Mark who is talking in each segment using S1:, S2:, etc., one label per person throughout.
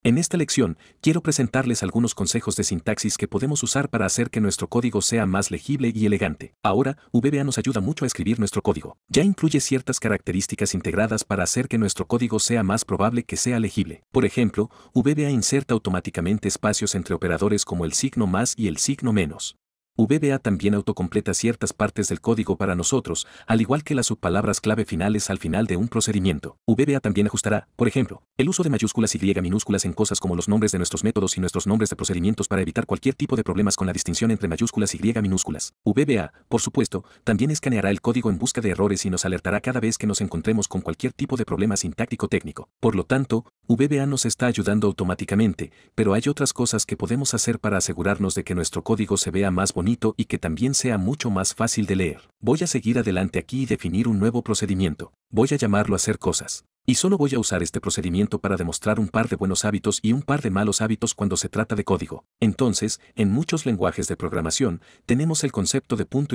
S1: En esta lección, quiero presentarles algunos consejos de sintaxis que podemos usar para hacer que nuestro código sea más legible y elegante. Ahora, VBA nos ayuda mucho a escribir nuestro código. Ya incluye ciertas características integradas para hacer que nuestro código sea más probable que sea legible. Por ejemplo, VBA inserta automáticamente espacios entre operadores como el signo más y el signo menos. VBA también autocompleta ciertas partes del código para nosotros, al igual que las subpalabras clave finales al final de un procedimiento. VBA también ajustará, por ejemplo, el uso de mayúsculas y minúsculas en cosas como los nombres de nuestros métodos y nuestros nombres de procedimientos para evitar cualquier tipo de problemas con la distinción entre mayúsculas y minúsculas. VBA, por supuesto, también escaneará el código en busca de errores y nos alertará cada vez que nos encontremos con cualquier tipo de problema sintáctico técnico. Por lo tanto, VBA nos está ayudando automáticamente, pero hay otras cosas que podemos hacer para asegurarnos de que nuestro código se vea más bonito y que también sea mucho más fácil de leer. Voy a seguir adelante aquí y definir un nuevo procedimiento. Voy a llamarlo hacer cosas. Y solo voy a usar este procedimiento para demostrar un par de buenos hábitos y un par de malos hábitos cuando se trata de código. Entonces, en muchos lenguajes de programación, tenemos el concepto de punto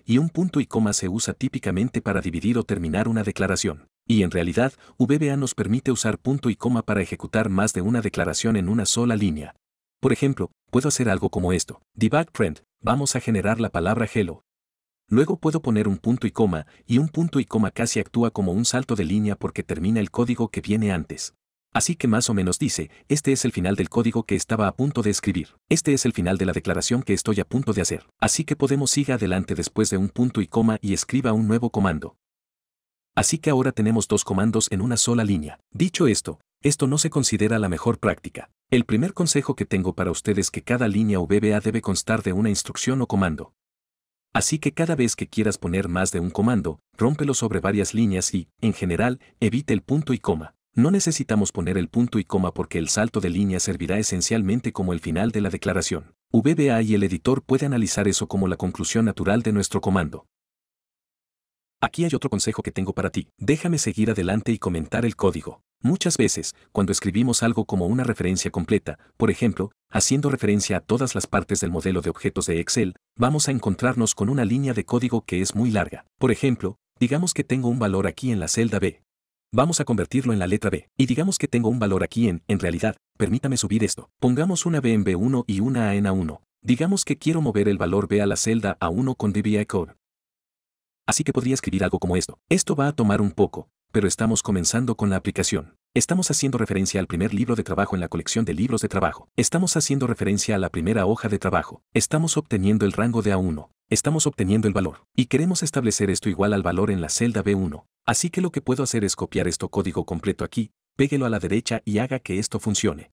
S1: y un punto y coma se usa típicamente para dividir o terminar una declaración. Y en realidad, VBA nos permite usar punto y coma para ejecutar más de una declaración en una sola línea. Por ejemplo, puedo hacer algo como esto. Debug print, vamos a generar la palabra hello. Luego puedo poner un punto y un punto y coma casi actúa como un salto de línea porque termina el código que viene antes. Así que más o menos dice, este es el final del código que estaba a punto de escribir. Este es el final de la declaración que estoy a punto de hacer. Así que podemos seguir adelante después de un punto y coma y escriba un nuevo comando. Así que ahora tenemos dos comandos en una sola línea. Dicho esto no se considera la mejor práctica. El primer consejo que tengo para ustedes es que cada línea VBA debe constar de una instrucción o comando. Así que cada vez que quieras poner más de un comando, rómpelo sobre varias líneas y, en general, evite el punto y coma. No necesitamos poner el punto y coma porque el salto de línea servirá esencialmente como el final de la declaración. VBA y el editor puede analizar eso como la conclusión natural de nuestro comando. Aquí hay otro consejo que tengo para ti. Déjame seguir adelante y comentar el código. Muchas veces, cuando escribimos algo como una referencia completa, por ejemplo, haciendo referencia a todas las partes del modelo de objetos de Excel, vamos a encontrarnos con una línea de código que es muy larga. Por ejemplo, digamos que tengo un valor aquí en la celda B. Vamos a convertirlo en la letra B. Y digamos que tengo un valor aquí en realidad, permítame subir esto. Pongamos una B en B1 y una A en A1. Digamos que quiero mover el valor B a la celda A1 con VBA Code. Así que podría escribir algo como esto. Esto va a tomar un poco, pero estamos comenzando con la aplicación. Estamos haciendo referencia al primer libro de trabajo en la colección de libros de trabajo. Estamos haciendo referencia a la primera hoja de trabajo. Estamos obteniendo el rango de A1. Estamos obteniendo el valor. Y queremos establecer esto igual al valor en la celda B1. Así que lo que puedo hacer es copiar esto código completo aquí, péguelo a la derecha y haga que esto funcione.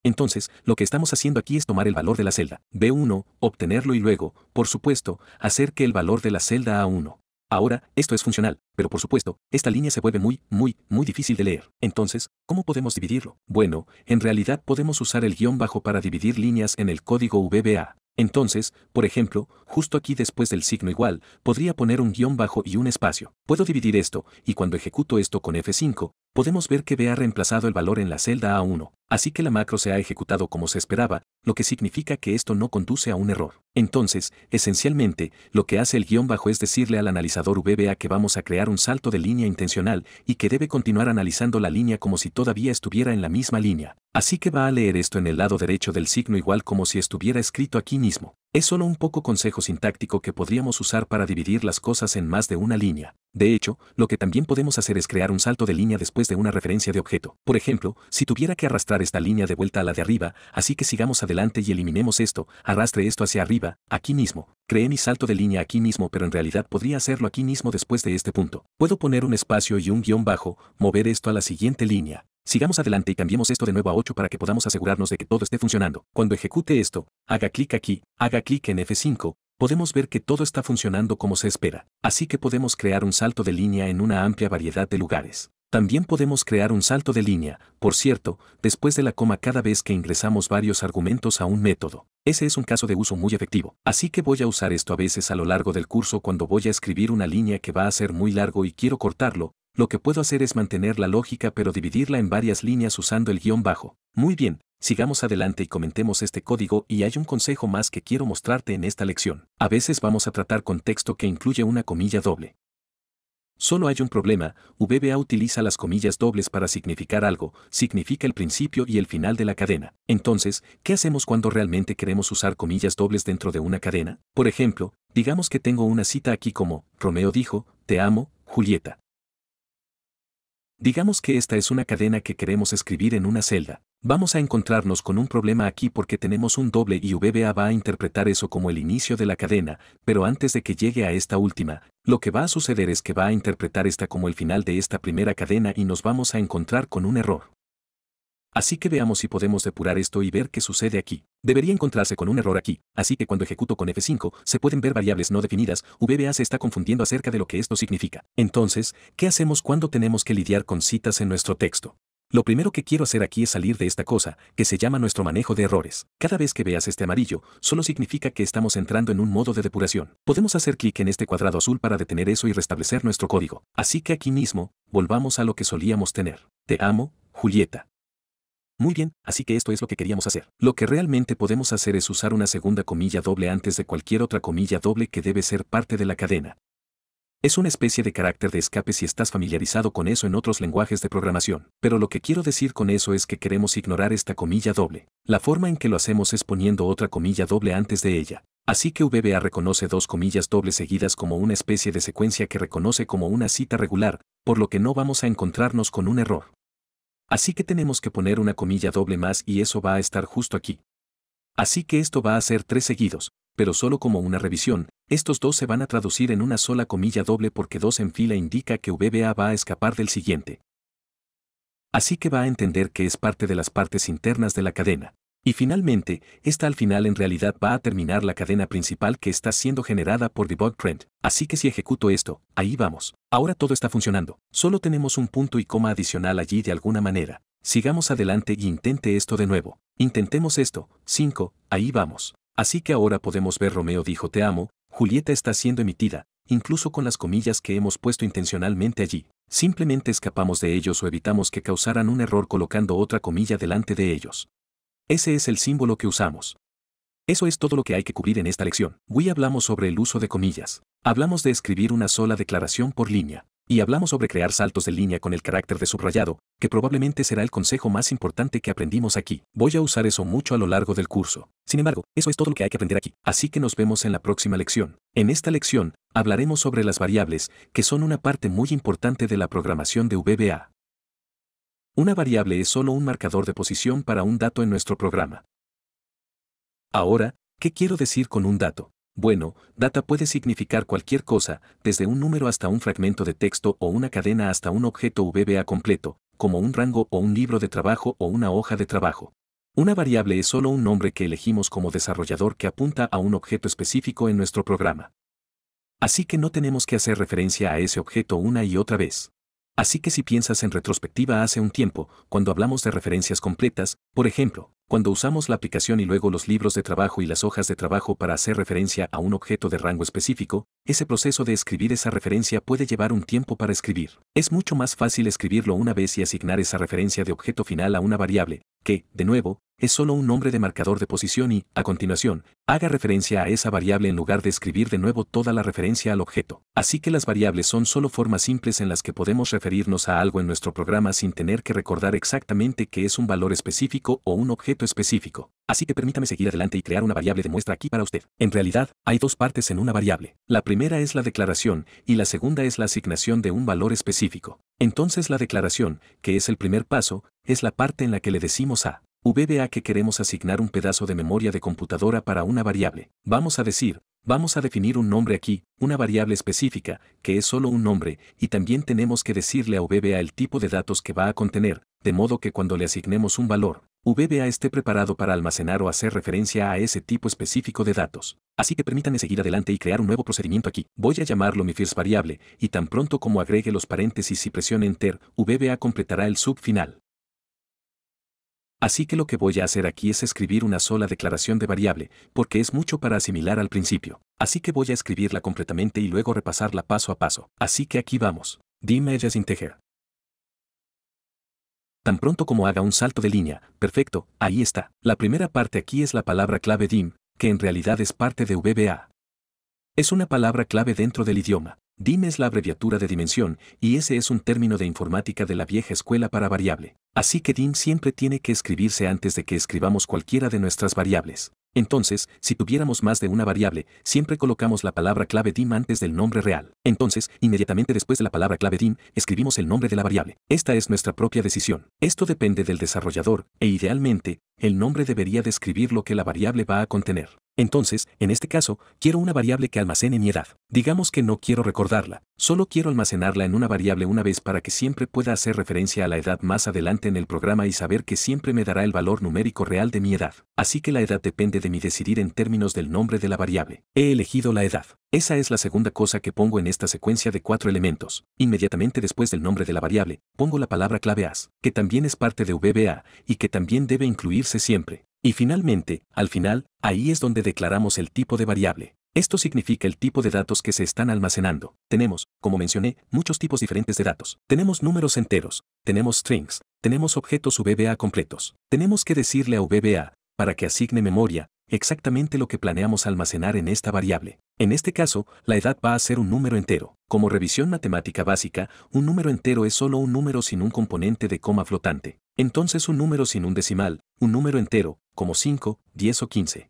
S1: Entonces, lo que estamos haciendo aquí es tomar el valor de la celda B1, obtenerlo y luego, por supuesto, hacer que el valor de la celda A1. Ahora, esto es funcional, pero por supuesto, esta línea se vuelve muy difícil de leer. Entonces, ¿cómo podemos dividirlo? Bueno, en realidad podemos usar el guión bajo para dividir líneas en el código VBA. Entonces, por ejemplo, justo aquí después del signo igual, podría poner un guión bajo y un espacio. Puedo dividir esto, y cuando ejecuto esto con F5, podemos ver que B ha reemplazado el valor en la celda A1. Así que la macro se ha ejecutado como se esperaba, lo que significa que esto no conduce a un error. Entonces, esencialmente, lo que hace el guión bajo es decirle al analizador VBA que vamos a crear un salto de línea intencional y que debe continuar analizando la línea como si todavía estuviera en la misma línea. Así que va a leer esto en el lado derecho del signo igual como si estuviera escrito aquí mismo. Es solo un poco consejo sintáctico que podríamos usar para dividir las cosas en más de una línea. De hecho, lo que también podemos hacer es crear un salto de línea después de una referencia de objeto. Por ejemplo, si tuviera que arrastrar esta línea de vuelta a la de arriba, así que sigamos adelante y eliminemos esto, arrastre esto hacia arriba, aquí mismo. Creé mi salto de línea aquí mismo, pero en realidad podría hacerlo aquí mismo después de este punto. Puedo poner un espacio y un guión bajo, mover esto a la siguiente línea. Sigamos adelante y cambiemos esto de nuevo a 8 para que podamos asegurarnos de que todo esté funcionando. Cuando ejecute esto, haga clic aquí, haga clic en F5, podemos ver que todo está funcionando como se espera. Así que podemos crear un salto de línea en una amplia variedad de lugares. También podemos crear un salto de línea, por cierto, después de la coma cada vez que ingresamos varios argumentos a un método. Ese es un caso de uso muy efectivo. Así que voy a usar esto a veces a lo largo del curso cuando voy a escribir una línea que va a ser muy largo y quiero cortarlo. Lo que puedo hacer es mantener la lógica pero dividirla en varias líneas usando el guión bajo. Muy bien, sigamos adelante y comentemos este código y hay un consejo más que quiero mostrarte en esta lección. A veces vamos a tratar con texto que incluye una comilla doble. Solo hay un problema, VBA utiliza las comillas dobles para significar algo, significa el principio y el final de la cadena. Entonces, ¿qué hacemos cuando realmente queremos usar comillas dobles dentro de una cadena? Por ejemplo, digamos que tengo una cita aquí como, Romeo dijo, te amo, Julieta. Digamos que esta es una cadena que queremos escribir en una celda. Vamos a encontrarnos con un problema aquí porque tenemos un doble y VBA va a interpretar eso como el inicio de la cadena, pero antes de que llegue a esta última, lo que va a suceder es que va a interpretar esta como el final de esta primera cadena y nos vamos a encontrar con un error. Así que veamos si podemos depurar esto y ver qué sucede aquí. Debería encontrarse con un error aquí, así que cuando ejecuto con F5, se pueden ver variables no definidas, VBA se está confundiendo acerca de lo que esto significa. Entonces, ¿qué hacemos cuando tenemos que lidiar con citas en nuestro texto? Lo primero que quiero hacer aquí es salir de esta cosa, que se llama nuestro manejo de errores. Cada vez que veas este amarillo, solo significa que estamos entrando en un modo de depuración. Podemos hacer clic en este cuadrado azul para detener eso y restablecer nuestro código. Así que aquí mismo, volvamos a lo que solíamos tener. Te amo, Julieta. Muy bien, así que esto es lo que queríamos hacer. Lo que realmente podemos hacer es usar una segunda comilla doble antes de cualquier otra comilla doble que debe ser parte de la cadena. Es una especie de carácter de escape si estás familiarizado con eso en otros lenguajes de programación. Pero lo que quiero decir con eso es que queremos ignorar esta comilla doble. La forma en que lo hacemos es poniendo otra comilla doble antes de ella. Así que VBA reconoce dos comillas dobles seguidas como una especie de secuencia que reconoce como una cita regular, por lo que no vamos a encontrarnos con un error. Así que tenemos que poner una comilla doble más y eso va a estar justo aquí. Así que esto va a ser 3 seguidos, pero solo como una revisión, estos dos se van a traducir en una sola comilla doble porque 2 en fila indica que VBA va a escapar del siguiente. Así que va a entender que es parte de las partes internas de la cadena. Y finalmente, esta al final en realidad va a terminar la cadena principal que está siendo generada por debug print. Así que si ejecuto esto, ahí vamos. Ahora todo está funcionando. Solo tenemos un punto y coma adicional allí de alguna manera. Sigamos adelante y intente esto de nuevo. Intentemos esto. 5, ahí vamos. Así que ahora podemos ver Romeo dijo te amo, Julieta está siendo emitida, incluso con las comillas que hemos puesto intencionalmente allí. Simplemente escapamos de ellos o evitamos que causaran un error colocando otra comilla delante de ellos. Ese es el símbolo que usamos. Eso es todo lo que hay que cubrir en esta lección. Hoy hablamos sobre el uso de comillas. Hablamos de escribir una sola declaración por línea. Y hablamos sobre crear saltos de línea con el carácter de subrayado, que probablemente será el consejo más importante que aprendimos aquí. Voy a usar eso mucho a lo largo del curso. Sin embargo, eso es todo lo que hay que aprender aquí. Así que nos vemos en la próxima lección. En esta lección, hablaremos sobre las variables, que son una parte muy importante de la programación de VBA. Una variable es solo un marcador de posición para un dato en nuestro programa. Ahora, ¿qué quiero decir con un dato? Bueno, data puede significar cualquier cosa, desde un número hasta un fragmento de texto o una cadena hasta un objeto VBA completo, como un rango o un libro de trabajo o una hoja de trabajo. Una variable es solo un nombre que elegimos como desarrollador que apunta a un objeto específico en nuestro programa. Así que no tenemos que hacer referencia a ese objeto una y otra vez. Así que si piensas en retrospectiva hace un tiempo, cuando hablamos de referencias completas, por ejemplo, cuando usamos la aplicación y luego los libros de trabajo y las hojas de trabajo para hacer referencia a un objeto de rango específico, ese proceso de escribir esa referencia puede llevar un tiempo para escribir. Es mucho más fácil escribirlo una vez y asignar esa referencia de objeto final a una variable, que, de nuevo, es solo un nombre de marcador de posición y, a continuación, haga referencia a esa variable en lugar de escribir de nuevo toda la referencia al objeto. Así que las variables son solo formas simples en las que podemos referirnos a algo en nuestro programa sin tener que recordar exactamente qué es un valor específico o un objeto específico. Así que permítame seguir adelante y crear una variable de muestra aquí para usted. En realidad, hay dos partes en una variable. La primera es la declaración y la segunda es la asignación de un valor específico. Entonces la declaración, que es el primer paso, es la parte en la que le decimos a VBA que queremos asignar un pedazo de memoria de computadora para una variable. Vamos a decir, vamos a definir un nombre aquí, una variable específica, que es solo un nombre, y también tenemos que decirle a VBA el tipo de datos que va a contener, de modo que cuando le asignemos un valor, VBA esté preparado para almacenar o hacer referencia a ese tipo específico de datos. Así que permítanme seguir adelante y crear un nuevo procedimiento aquí. Voy a llamarlo mi first variable, y tan pronto como agregue los paréntesis y presione Enter, VBA completará el sub final. Así que lo que voy a hacer aquí es escribir una sola declaración de variable, porque es mucho para asimilar al principio. Así que voy a escribirla completamente y luego repasarla paso a paso. Así que aquí vamos. Dim as integer. Tan pronto como haga un salto de línea, perfecto, ahí está. La primera parte aquí es la palabra clave dim, que en realidad es parte de VBA. Es una palabra clave dentro del idioma. Dim es la abreviatura de dimensión, y ese es un término de informática de la vieja escuela para variable. Así que dim siempre tiene que escribirse antes de que escribamos cualquiera de nuestras variables. Entonces, si tuviéramos más de una variable, siempre colocamos la palabra clave dim antes del nombre real. Entonces, inmediatamente después de la palabra clave dim, escribimos el nombre de la variable. Esta es nuestra propia decisión. Esto depende del desarrollador, e idealmente, el nombre debería describir lo que la variable va a contener. Entonces, en este caso, quiero una variable que almacene mi edad. Digamos que no quiero recordarla, solo quiero almacenarla en una variable una vez para que siempre pueda hacer referencia a la edad más adelante en el programa y saber que siempre me dará el valor numérico real de mi edad. Así que la edad depende de mi decidir en términos del nombre de la variable. He elegido la edad. Esa es la segunda cosa que pongo en esta secuencia de 4 elementos. Inmediatamente después del nombre de la variable, pongo la palabra clave as, que también es parte de VBA, y que también debe incluirse siempre. Y finalmente, al final, ahí es donde declaramos el tipo de variable. Esto significa el tipo de datos que se están almacenando. Tenemos, como mencioné, muchos tipos diferentes de datos. Tenemos números enteros, tenemos strings, tenemos objetos VBA completos. Tenemos que decirle a VBA, para que asigne memoria, exactamente lo que planeamos almacenar en esta variable. En este caso, la edad va a ser un número entero. Como revisión matemática básica, un número entero es solo un número sin un componente de coma flotante. Entonces un número sin un decimal, un número entero, como 5, 10 o 15.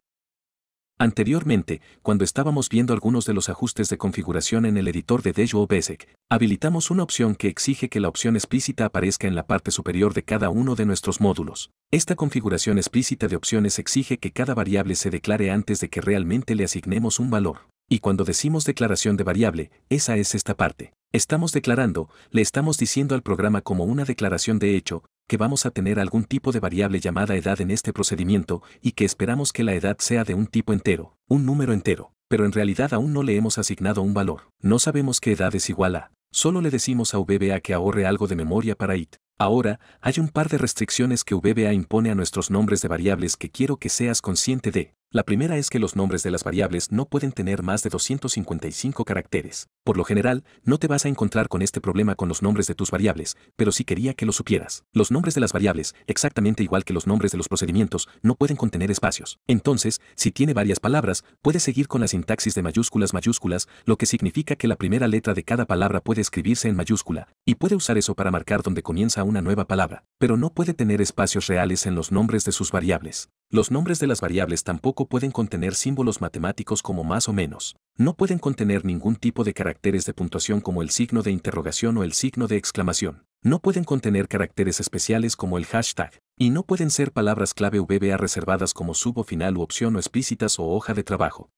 S1: Anteriormente, cuando estábamos viendo algunos de los ajustes de configuración en el editor de Visual Basic, habilitamos una opción que exige que la opción explícita aparezca en la parte superior de cada uno de nuestros módulos. Esta configuración explícita de opciones exige que cada variable se declare antes de que realmente le asignemos un valor. Y cuando decimos declaración de variable, esa es esta parte. Estamos declarando, le estamos diciendo al programa como una declaración de hecho, que vamos a tener algún tipo de variable llamada edad en este procedimiento y que esperamos que la edad sea de un tipo entero, un número entero, pero en realidad aún no le hemos asignado un valor. No sabemos qué edad es igual a. Solo le decimos a VBA que ahorre algo de memoria para it. Ahora, hay un par de restricciones que VBA impone a nuestros nombres de variables que quiero que seas consciente de. La primera es que los nombres de las variables no pueden tener más de 255 caracteres. Por lo general, no te vas a encontrar con este problema con los nombres de tus variables, pero sí quería que lo supieras. Los nombres de las variables, exactamente igual que los nombres de los procedimientos, no pueden contener espacios. Entonces, si tiene varias palabras, puedes seguir con la sintaxis de mayúsculas, lo que significa que la primera letra de cada palabra puede escribirse en mayúscula, y puede usar eso para marcar donde comienza una nueva palabra, pero no puede tener espacios reales en los nombres de sus variables. Los nombres de las variables tampoco pueden contener símbolos matemáticos como más o menos. No pueden contener ningún tipo de caracteres de puntuación como el signo de interrogación o el signo de exclamación. No pueden contener caracteres especiales como el hashtag. Y no pueden ser palabras clave VBA reservadas como sub o final u opción o explícitas o hoja de trabajo.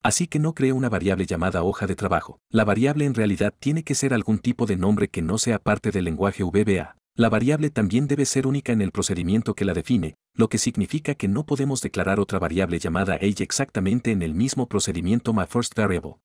S1: Así que no cree una variable llamada hoja de trabajo. La variable en realidad tiene que ser algún tipo de nombre que no sea parte del lenguaje VBA. La variable también debe ser única en el procedimiento que la define, lo que significa que no podemos declarar otra variable llamada age exactamente en el mismo procedimiento MyFirstVariable.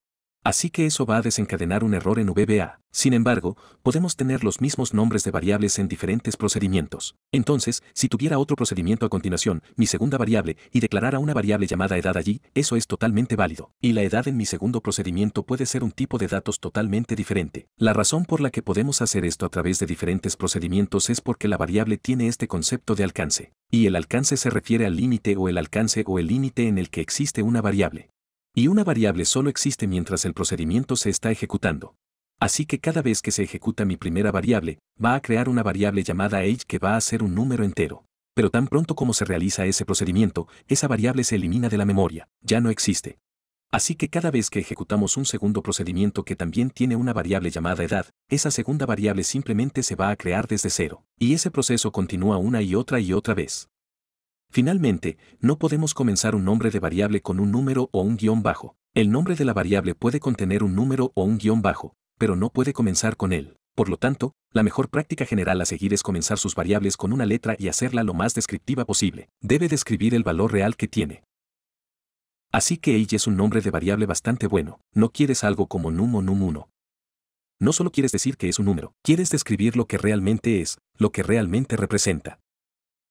S1: Así que eso va a desencadenar un error en VBA. Sin embargo, podemos tener los mismos nombres de variables en diferentes procedimientos. Entonces, si tuviera otro procedimiento a continuación, mi segunda variable, y declarara una variable llamada edad allí, eso es totalmente válido. Y la edad en mi segundo procedimiento puede ser un tipo de datos totalmente diferente. La razón por la que podemos hacer esto a través de diferentes procedimientos es porque la variable tiene este concepto de alcance. Y el alcance se refiere al límite o el alcance o el límite en el que existe una variable. Y una variable solo existe mientras el procedimiento se está ejecutando. Así que cada vez que se ejecuta mi primera variable, va a crear una variable llamada age que va a ser un número entero. Pero tan pronto como se realiza ese procedimiento, esa variable se elimina de la memoria, ya no existe. Así que cada vez que ejecutamos un segundo procedimiento que también tiene una variable llamada edad, esa segunda variable simplemente se va a crear desde cero. Y ese proceso continúa una y otra vez. Finalmente, no podemos comenzar un nombre de variable con un número o un guión bajo. El nombre de la variable puede contener un número o un guión bajo, pero no puede comenzar con él. Por lo tanto, la mejor práctica general a seguir es comenzar sus variables con una letra y hacerla lo más descriptiva posible. Debe describir el valor real que tiene. Así que age es un nombre de variable bastante bueno. No quieres algo como num o num1. No solo quieres decir que es un número, quieres describir lo que realmente es, lo que realmente representa.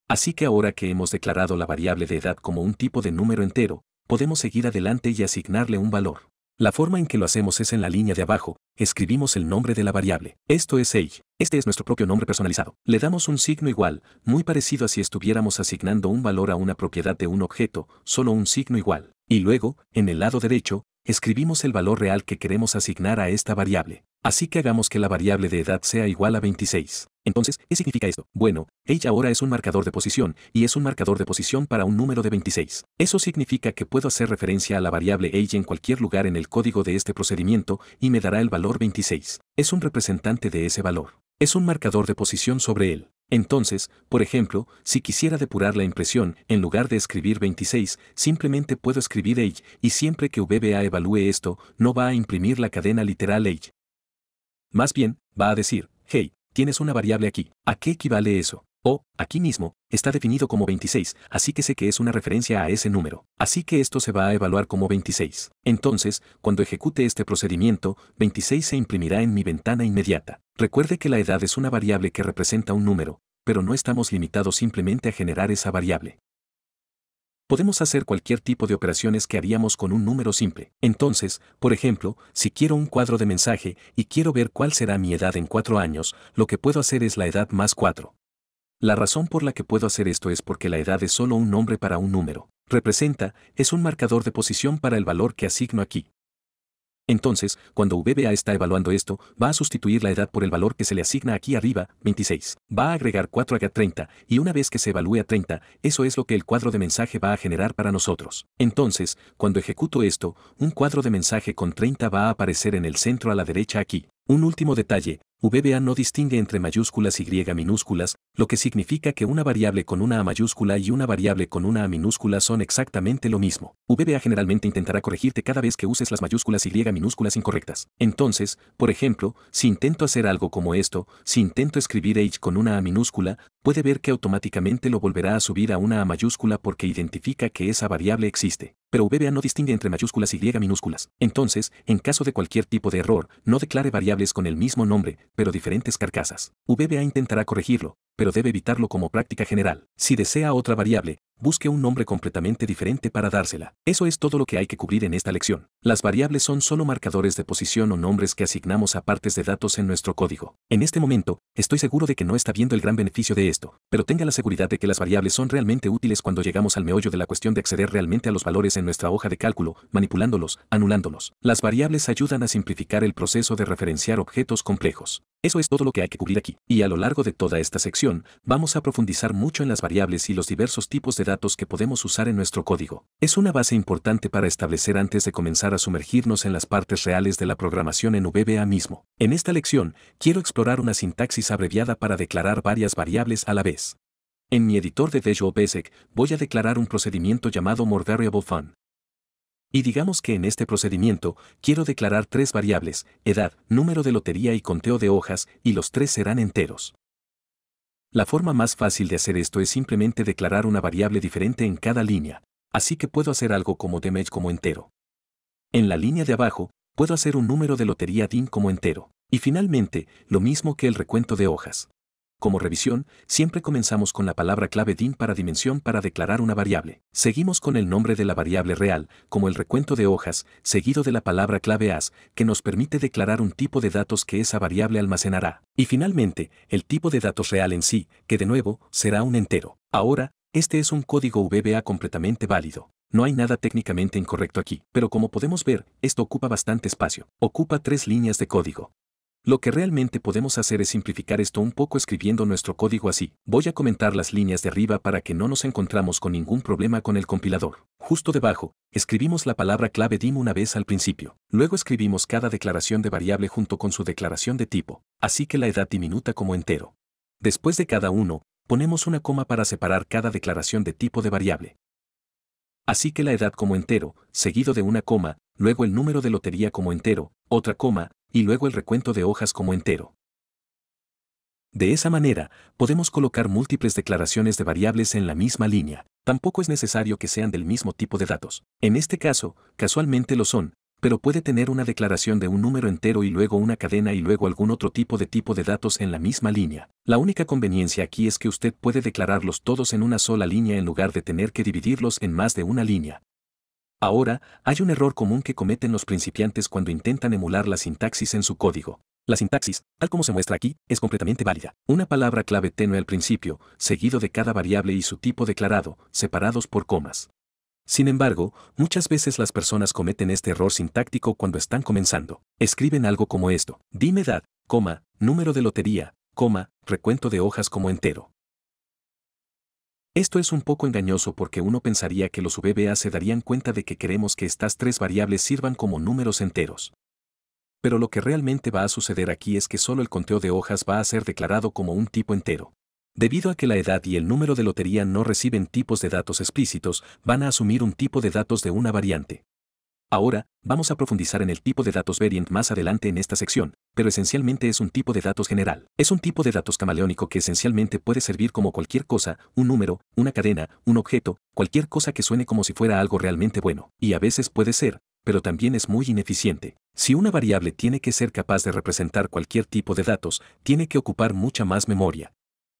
S1: Así que ahora que hemos declarado la variable de edad como un tipo de número entero, podemos seguir adelante y asignarle un valor. La forma en que lo hacemos es en la línea de abajo, escribimos el nombre de la variable. Esto es age. Este es nuestro propio nombre personalizado. Le damos un signo igual, muy parecido a si estuviéramos asignando un valor a una propiedad de un objeto, solo un signo igual. Y luego, en el lado derecho, escribimos el valor real que queremos asignar a esta variable. Así que hagamos que la variable de edad sea igual a 26. Entonces, ¿qué significa esto? Bueno, age ahora es un marcador de posición, y es un marcador de posición para un número de 26. Eso significa que puedo hacer referencia a la variable age en cualquier lugar en el código de este procedimiento, y me dará el valor 26. Es un representante de ese valor. Es un marcador de posición sobre él. Entonces, por ejemplo, si quisiera depurar la impresión, en lugar de escribir 26, simplemente puedo escribir age, y siempre que VBA evalúe esto, no va a imprimir la cadena literal age. Más bien, va a decir, hey, tienes una variable aquí. ¿A qué equivale eso? O, aquí mismo, está definido como 26, así que sé que es una referencia a ese número. Así que esto se va a evaluar como 26. Entonces, cuando ejecute este procedimiento, 26 se imprimirá en mi ventana inmediata. Recuerde que la edad es una variable que representa un número, pero no estamos limitados simplemente a generar esa variable. Podemos hacer cualquier tipo de operaciones que haríamos con un número simple. Entonces, por ejemplo, si quiero un cuadro de mensaje y quiero ver cuál será mi edad en 4 años, lo que puedo hacer es la edad más 4. La razón por la que puedo hacer esto es porque la edad es solo un nombre para un número. Representa, es un marcador de posición para el valor que asigno aquí. Entonces, cuando VBA está evaluando esto, va a sustituir la edad por el valor que se le asigna aquí arriba, 26. Va a agregar 4 a 30, y una vez que se evalúe a 30, eso es lo que el cuadro de mensaje va a generar para nosotros. Entonces, cuando ejecuto esto, un cuadro de mensaje con 30 va a aparecer en el centro a la derecha aquí. Un último detalle, VBA no distingue entre mayúsculas y minúsculas, lo que significa que una variable con una A mayúscula y una variable con una A minúscula son exactamente lo mismo. VBA generalmente intentará corregirte cada vez que uses las mayúsculas y minúsculas incorrectas. Entonces, por ejemplo, si intento hacer algo como esto, si intento escribir age con una A minúscula, puede ver que automáticamente lo volverá a subir a una A mayúscula porque identifica que esa variable existe. Pero VBA no distingue entre mayúsculas y minúsculas. Entonces, en caso de cualquier tipo de error, no declare variables con el mismo nombre, pero diferentes carcasas. VBA intentará corregirlo, pero debe evitarlo como práctica general. Si desea otra variable, busque un nombre completamente diferente para dársela. Eso es todo lo que hay que cubrir en esta lección. Las variables son solo marcadores de posición o nombres que asignamos a partes de datos en nuestro código. En este momento, estoy seguro de que no está viendo el gran beneficio de esto, pero tenga la seguridad de que las variables son realmente útiles cuando llegamos al meollo de la cuestión de acceder realmente a los valores en nuestra hoja de cálculo, manipulándolos, anulándolos. Las variables ayudan a simplificar el proceso de referenciar objetos complejos. Eso es todo lo que hay que cubrir aquí. Y a lo largo de toda esta sección, vamos a profundizar mucho en las variables y los diversos tipos de datos que podemos usar en nuestro código. Es una base importante para establecer antes de comenzar a sumergirnos en las partes reales de la programación en VBA mismo. En esta lección, quiero explorar una sintaxis abreviada para declarar varias variables a la vez. En mi editor de Visual Basic, voy a declarar un procedimiento llamado MoreVariableFun. Y digamos que en este procedimiento, quiero declarar 3 variables, edad, número de lotería y conteo de hojas, y los 3 serán enteros. La forma más fácil de hacer esto es simplemente declarar una variable diferente en cada línea, así que puedo hacer algo como damage como entero. En la línea de abajo, puedo hacer un número de lotería DIN como entero. Y finalmente, lo mismo que el recuento de hojas. Como revisión, siempre comenzamos con la palabra clave DIN para dimensión para declarar una variable. Seguimos con el nombre de la variable real, como el recuento de hojas, seguido de la palabra clave as, que nos permite declarar un tipo de datos que esa variable almacenará. Y finalmente, el tipo de datos real en sí, que de nuevo, será un entero. Ahora, este es un código VBA completamente válido. No hay nada técnicamente incorrecto aquí, pero como podemos ver, esto ocupa bastante espacio. Ocupa 3 líneas de código. Lo que realmente podemos hacer es simplificar esto un poco escribiendo nuestro código así. Voy a comentar las líneas de arriba para que no nos encontramos con ningún problema con el compilador. Justo debajo, escribimos la palabra clave DIM una vez al principio. Luego escribimos cada declaración de variable junto con su declaración de tipo, así que la edad diminuta como entero. Después de cada uno, ponemos una coma para separar cada declaración de tipo de variable. Así que la edad como entero, seguido de una coma, luego el número de lotería como entero, otra coma, y luego el recuento de hojas como entero. De esa manera, podemos colocar múltiples declaraciones de variables en la misma línea. Tampoco es necesario que sean del mismo tipo de datos. En este caso, casualmente lo son, pero puede tener una declaración de un número entero y luego una cadena y luego algún otro tipo de datos en la misma línea. La única conveniencia aquí es que usted puede declararlos todos en una sola línea en lugar de tener que dividirlos en más de una línea. Ahora, hay un error común que cometen los principiantes cuando intentan emular la sintaxis en su código. La sintaxis, tal como se muestra aquí, es completamente válida. Una palabra clave tenue al principio, seguido de cada variable y su tipo declarado, separados por comas. Sin embargo, muchas veces las personas cometen este error sintáctico cuando están comenzando. Escriben algo como esto: dime edad, coma, número de lotería, coma, recuento de hojas como entero. Esto es un poco engañoso porque uno pensaría que los VBA se darían cuenta de que queremos que estas tres variables sirvan como números enteros. Pero lo que realmente va a suceder aquí es que solo el conteo de hojas va a ser declarado como un tipo entero. Debido a que la edad y el número de lotería no reciben tipos de datos explícitos, van a asumir un tipo de datos de una variante. Ahora, vamos a profundizar en el tipo de datos variant más adelante en esta sección, pero esencialmente es un tipo de datos general. Es un tipo de datos camaleónico que esencialmente puede servir como cualquier cosa, un número, una cadena, un objeto, cualquier cosa que suene como si fuera algo realmente bueno, y a veces puede ser, pero también es muy ineficiente. Si una variable tiene que ser capaz de representar cualquier tipo de datos, tiene que ocupar mucha más memoria.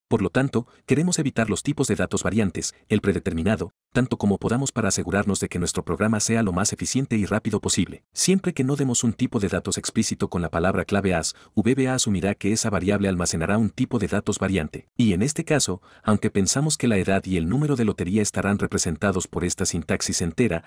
S1: Por lo tanto, queremos evitar los tipos de datos variantes, el predeterminado, tanto como podamos para asegurarnos de que nuestro programa sea lo más eficiente y rápido posible. Siempre que no demos un tipo de datos explícito con la palabra clave as, VBA asumirá que esa variable almacenará un tipo de datos variante. Y en este caso, aunque pensamos que la edad y el número de lotería estarán representados por esta sintaxis entera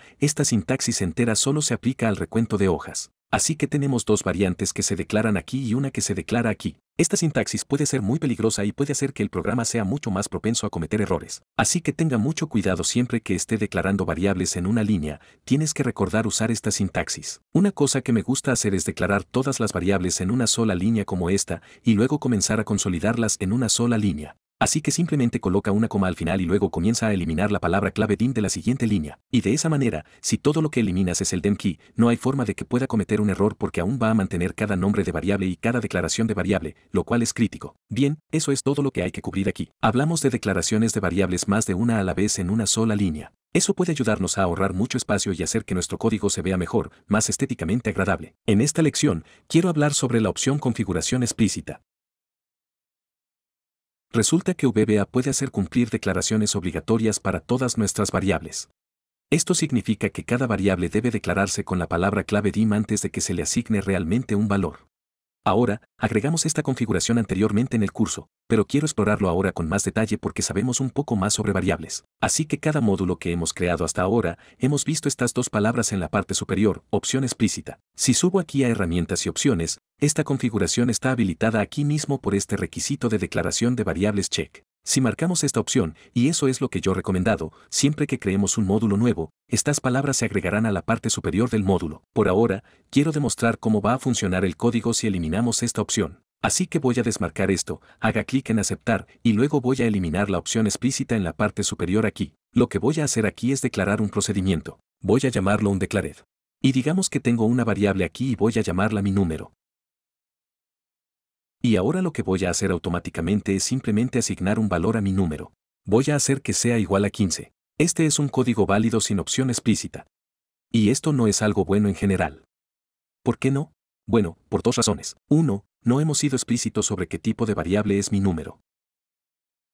S1: solo se aplica al recuento de hojas. Así que tenemos dos variantes que se declaran aquí y una que se declara aquí. Esta sintaxis puede ser muy peligrosa y puede hacer que el programa sea mucho más propenso a cometer errores. Así que tenga mucho cuidado siempre que esté declarando variables en una línea, tienes que recordar usar esta sintaxis. Una cosa que me gusta hacer es declarar todas las variables en una sola línea como esta, y luego comenzar a consolidarlas en una sola línea. Así que simplemente coloca una coma al final y luego comienza a eliminar la palabra clave dim de la siguiente línea. Y de esa manera, si todo lo que eliminas es el dim key, no hay forma de que pueda cometer un error porque aún va a mantener cada nombre de variable y cada declaración de variable, lo cual es crítico. Bien, eso es todo lo que hay que cubrir aquí. Hablamos de declaraciones de variables más de una a la vez en una sola línea. Eso puede ayudarnos a ahorrar mucho espacio y hacer que nuestro código se vea mejor, más estéticamente agradable. En esta lección, quiero hablar sobre la opción configuración explícita. Resulta que VBA puede hacer cumplir declaraciones obligatorias para todas nuestras variables. Esto significa que cada variable debe declararse con la palabra clave dim antes de que se le asigne realmente un valor. Ahora, agregamos esta configuración anteriormente en el curso, pero quiero explorarlo ahora con más detalle porque sabemos un poco más sobre variables. Así que cada módulo que hemos creado hasta ahora, hemos visto estas dos palabras en la parte superior, opción explícita. Si subo aquí a herramientas y opciones, esta configuración está habilitada aquí mismo por este requisito de declaración de variables check. Si marcamos esta opción, y eso es lo que yo he recomendado, siempre que creemos un módulo nuevo, estas palabras se agregarán a la parte superior del módulo. Por ahora, quiero demostrar cómo va a funcionar el código si eliminamos esta opción. Así que voy a desmarcar esto, haga clic en aceptar, y luego voy a eliminar la opción explícita en la parte superior aquí. Lo que voy a hacer aquí es declarar un procedimiento. Voy a llamarlo un declared. Y digamos que tengo una variable aquí y voy a llamarla mi número. Y ahora lo que voy a hacer automáticamente es simplemente asignar un valor a mi número. Voy a hacer que sea igual a 15. Este es un código válido sin opción explícita. Y esto no es algo bueno en general. ¿Por qué no? Bueno, por dos razones. 1, no hemos sido explícitos sobre qué tipo de variable es mi número.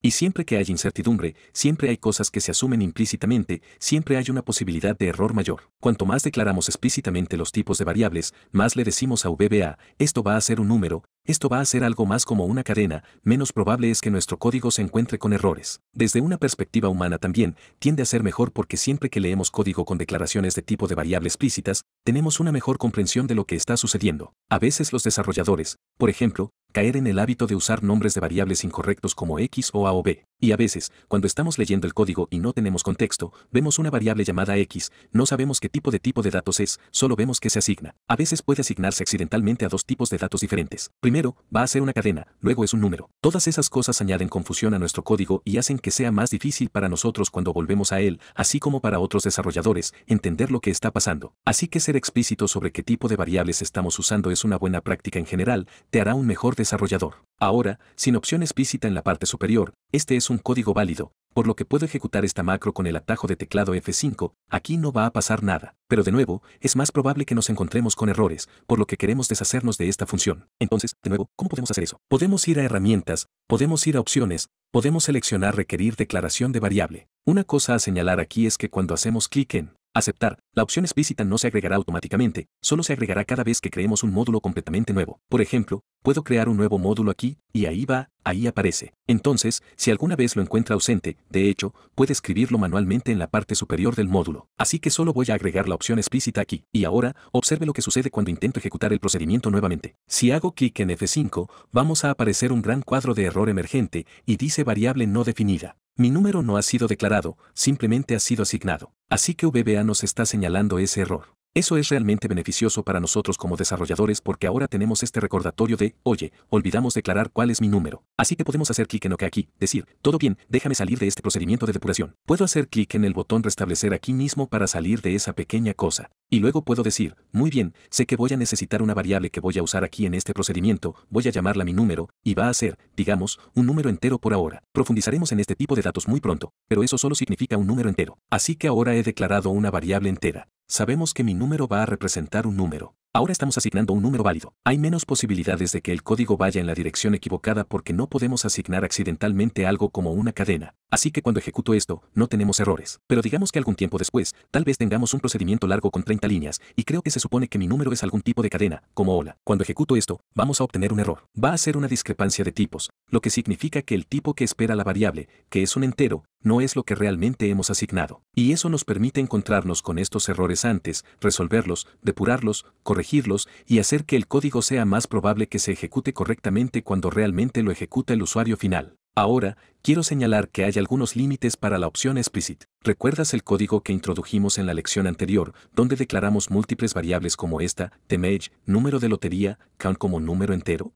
S1: Y siempre que hay incertidumbre, siempre hay cosas que se asumen implícitamente, siempre hay una posibilidad de error mayor. Cuanto más declaramos explícitamente los tipos de variables, más le decimos a VBA, esto va a ser un número, esto va a ser algo más como una cadena, menos probable es que nuestro código se encuentre con errores. Desde una perspectiva humana también, tiende a ser mejor porque siempre que leemos código con declaraciones de tipo de variable explícitas, tenemos una mejor comprensión de lo que está sucediendo. A veces los desarrolladores, por ejemplo, caer en el hábito de usar nombres de variables incorrectos como X o A o B. Y a veces, cuando estamos leyendo el código y no tenemos contexto, vemos una variable llamada X, no sabemos qué tipo de datos es, solo vemos que se asigna. A veces puede asignarse accidentalmente a dos tipos de datos diferentes. Primero, va a ser una cadena, luego es un número. Todas esas cosas añaden confusión a nuestro código y hacen que sea más difícil para nosotros cuando volvemos a él, así como para otros desarrolladores, entender lo que está pasando. Así que ser explícito sobre qué tipo de variables estamos usando es una buena práctica en general, te hará un mejor desarrollador. Ahora, sin opción explícita en la parte superior, este es un código válido, por lo que puedo ejecutar esta macro con el atajo de teclado F5, aquí no va a pasar nada. Pero de nuevo, es más probable que nos encontremos con errores, por lo que queremos deshacernos de esta función. Entonces, de nuevo, ¿cómo podemos hacer eso? Podemos ir a herramientas, podemos ir a opciones, podemos seleccionar requerir declaración de variable. Una cosa a señalar aquí es que cuando hacemos clic en Aceptar. La opción explícita no se agregará automáticamente, solo se agregará cada vez que creemos un módulo completamente nuevo. Por ejemplo, puedo crear un nuevo módulo aquí, y ahí va, ahí aparece. Entonces, si alguna vez lo encuentra ausente, de hecho, puede escribirlo manualmente en la parte superior del módulo. Así que solo voy a agregar la opción explícita aquí. Y ahora, observe lo que sucede cuando intento ejecutar el procedimiento nuevamente. Si hago clic en F5, vamos a aparecer un gran cuadro de error emergente y dice variable no definida. Mi número no ha sido declarado, simplemente ha sido asignado. Así que VBA nos está señalando ese error. Eso es realmente beneficioso para nosotros como desarrolladores porque ahora tenemos este recordatorio de, oye, olvidamos declarar cuál es mi número. Así que podemos hacer clic en OK aquí, decir, todo bien, déjame salir de este procedimiento de depuración. Puedo hacer clic en el botón restablecer aquí mismo para salir de esa pequeña cosa. Y luego puedo decir, muy bien, sé que voy a necesitar una variable que voy a usar aquí en este procedimiento, voy a llamarla mi número, y va a ser, digamos, un número entero por ahora. Profundizaremos en este tipo de datos muy pronto, pero eso solo significa un número entero. Así que ahora he declarado una variable entera. Sabemos que mi número va a representar un número. Ahora estamos asignando un número válido. Hay menos posibilidades de que el código vaya en la dirección equivocada porque no podemos asignar accidentalmente algo como una cadena. Así que cuando ejecuto esto, no tenemos errores. Pero digamos que algún tiempo después, tal vez tengamos un procedimiento largo con 30 líneas, y creo que se supone que mi número es algún tipo de cadena, como hola. Cuando ejecuto esto, vamos a obtener un error. Va a ser una discrepancia de tipos, lo que significa que el tipo que espera la variable, que es un entero, no es lo que realmente hemos asignado. Y eso nos permite encontrarnos con estos errores antes, resolverlos, depurarlos, corregirlos y hacer que el código sea más probable que se ejecute correctamente cuando realmente lo ejecuta el usuario final. Ahora, quiero señalar que hay algunos límites para la opción explicit. ¿Recuerdas el código que introdujimos en la lección anterior, donde declaramos múltiples variables como esta, TMage, número de lotería, count como número entero?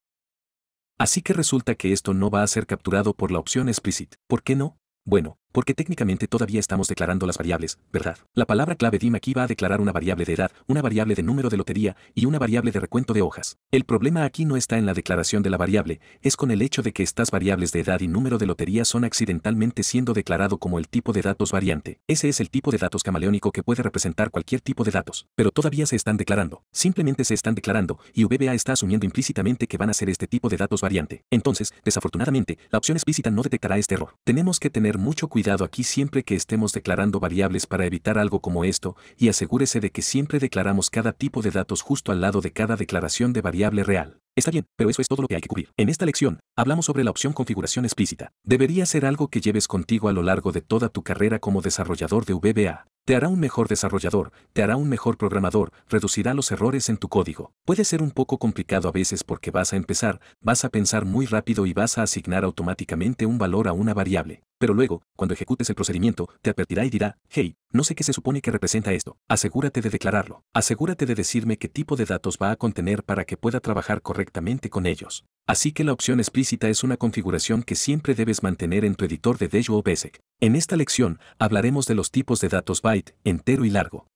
S1: Así que resulta que esto no va a ser capturado por la opción explicit. ¿Por qué no? Bueno, porque técnicamente todavía estamos declarando las variables, ¿verdad? La palabra clave dim aquí va a declarar una variable de edad, una variable de número de lotería y una variable de recuento de hojas. El problema aquí no está en la declaración de la variable, es con el hecho de que estas variables de edad y número de lotería son accidentalmente siendo declarado como el tipo de datos variante. Ese es el tipo de datos camaleónico que puede representar cualquier tipo de datos, pero todavía se están declarando. Simplemente se están declarando y VBA está asumiendo implícitamente que van a ser este tipo de datos variante. Entonces, desafortunadamente, la opción explícita no detectará este error. Tenemos que tener mucho cuidado aquí siempre que estemos declarando variables para evitar algo como esto, y asegúrese de que siempre declaramos cada tipo de datos justo al lado de cada declaración de variable real. Está bien, pero eso es todo lo que hay que cubrir. En esta lección, hablamos sobre la opción configuración explícita. Debería ser algo que lleves contigo a lo largo de toda tu carrera como desarrollador de VBA. Te hará un mejor desarrollador, te hará un mejor programador, reducirá los errores en tu código. Puede ser un poco complicado a veces porque vas a empezar, vas a pensar muy rápido y vas a asignar automáticamente un valor a una variable. Pero luego, cuando ejecutes el procedimiento, te advertirá y dirá, hey, no sé qué se supone que representa esto. Asegúrate de declararlo. Asegúrate de decirme qué tipo de datos va a contener para que pueda trabajar correctamente con ellos. Así que la opción explícita es una configuración que siempre debes mantener en tu editor de Visual Basic. En esta lección, hablaremos de los tipos de datos byte, entero y largo.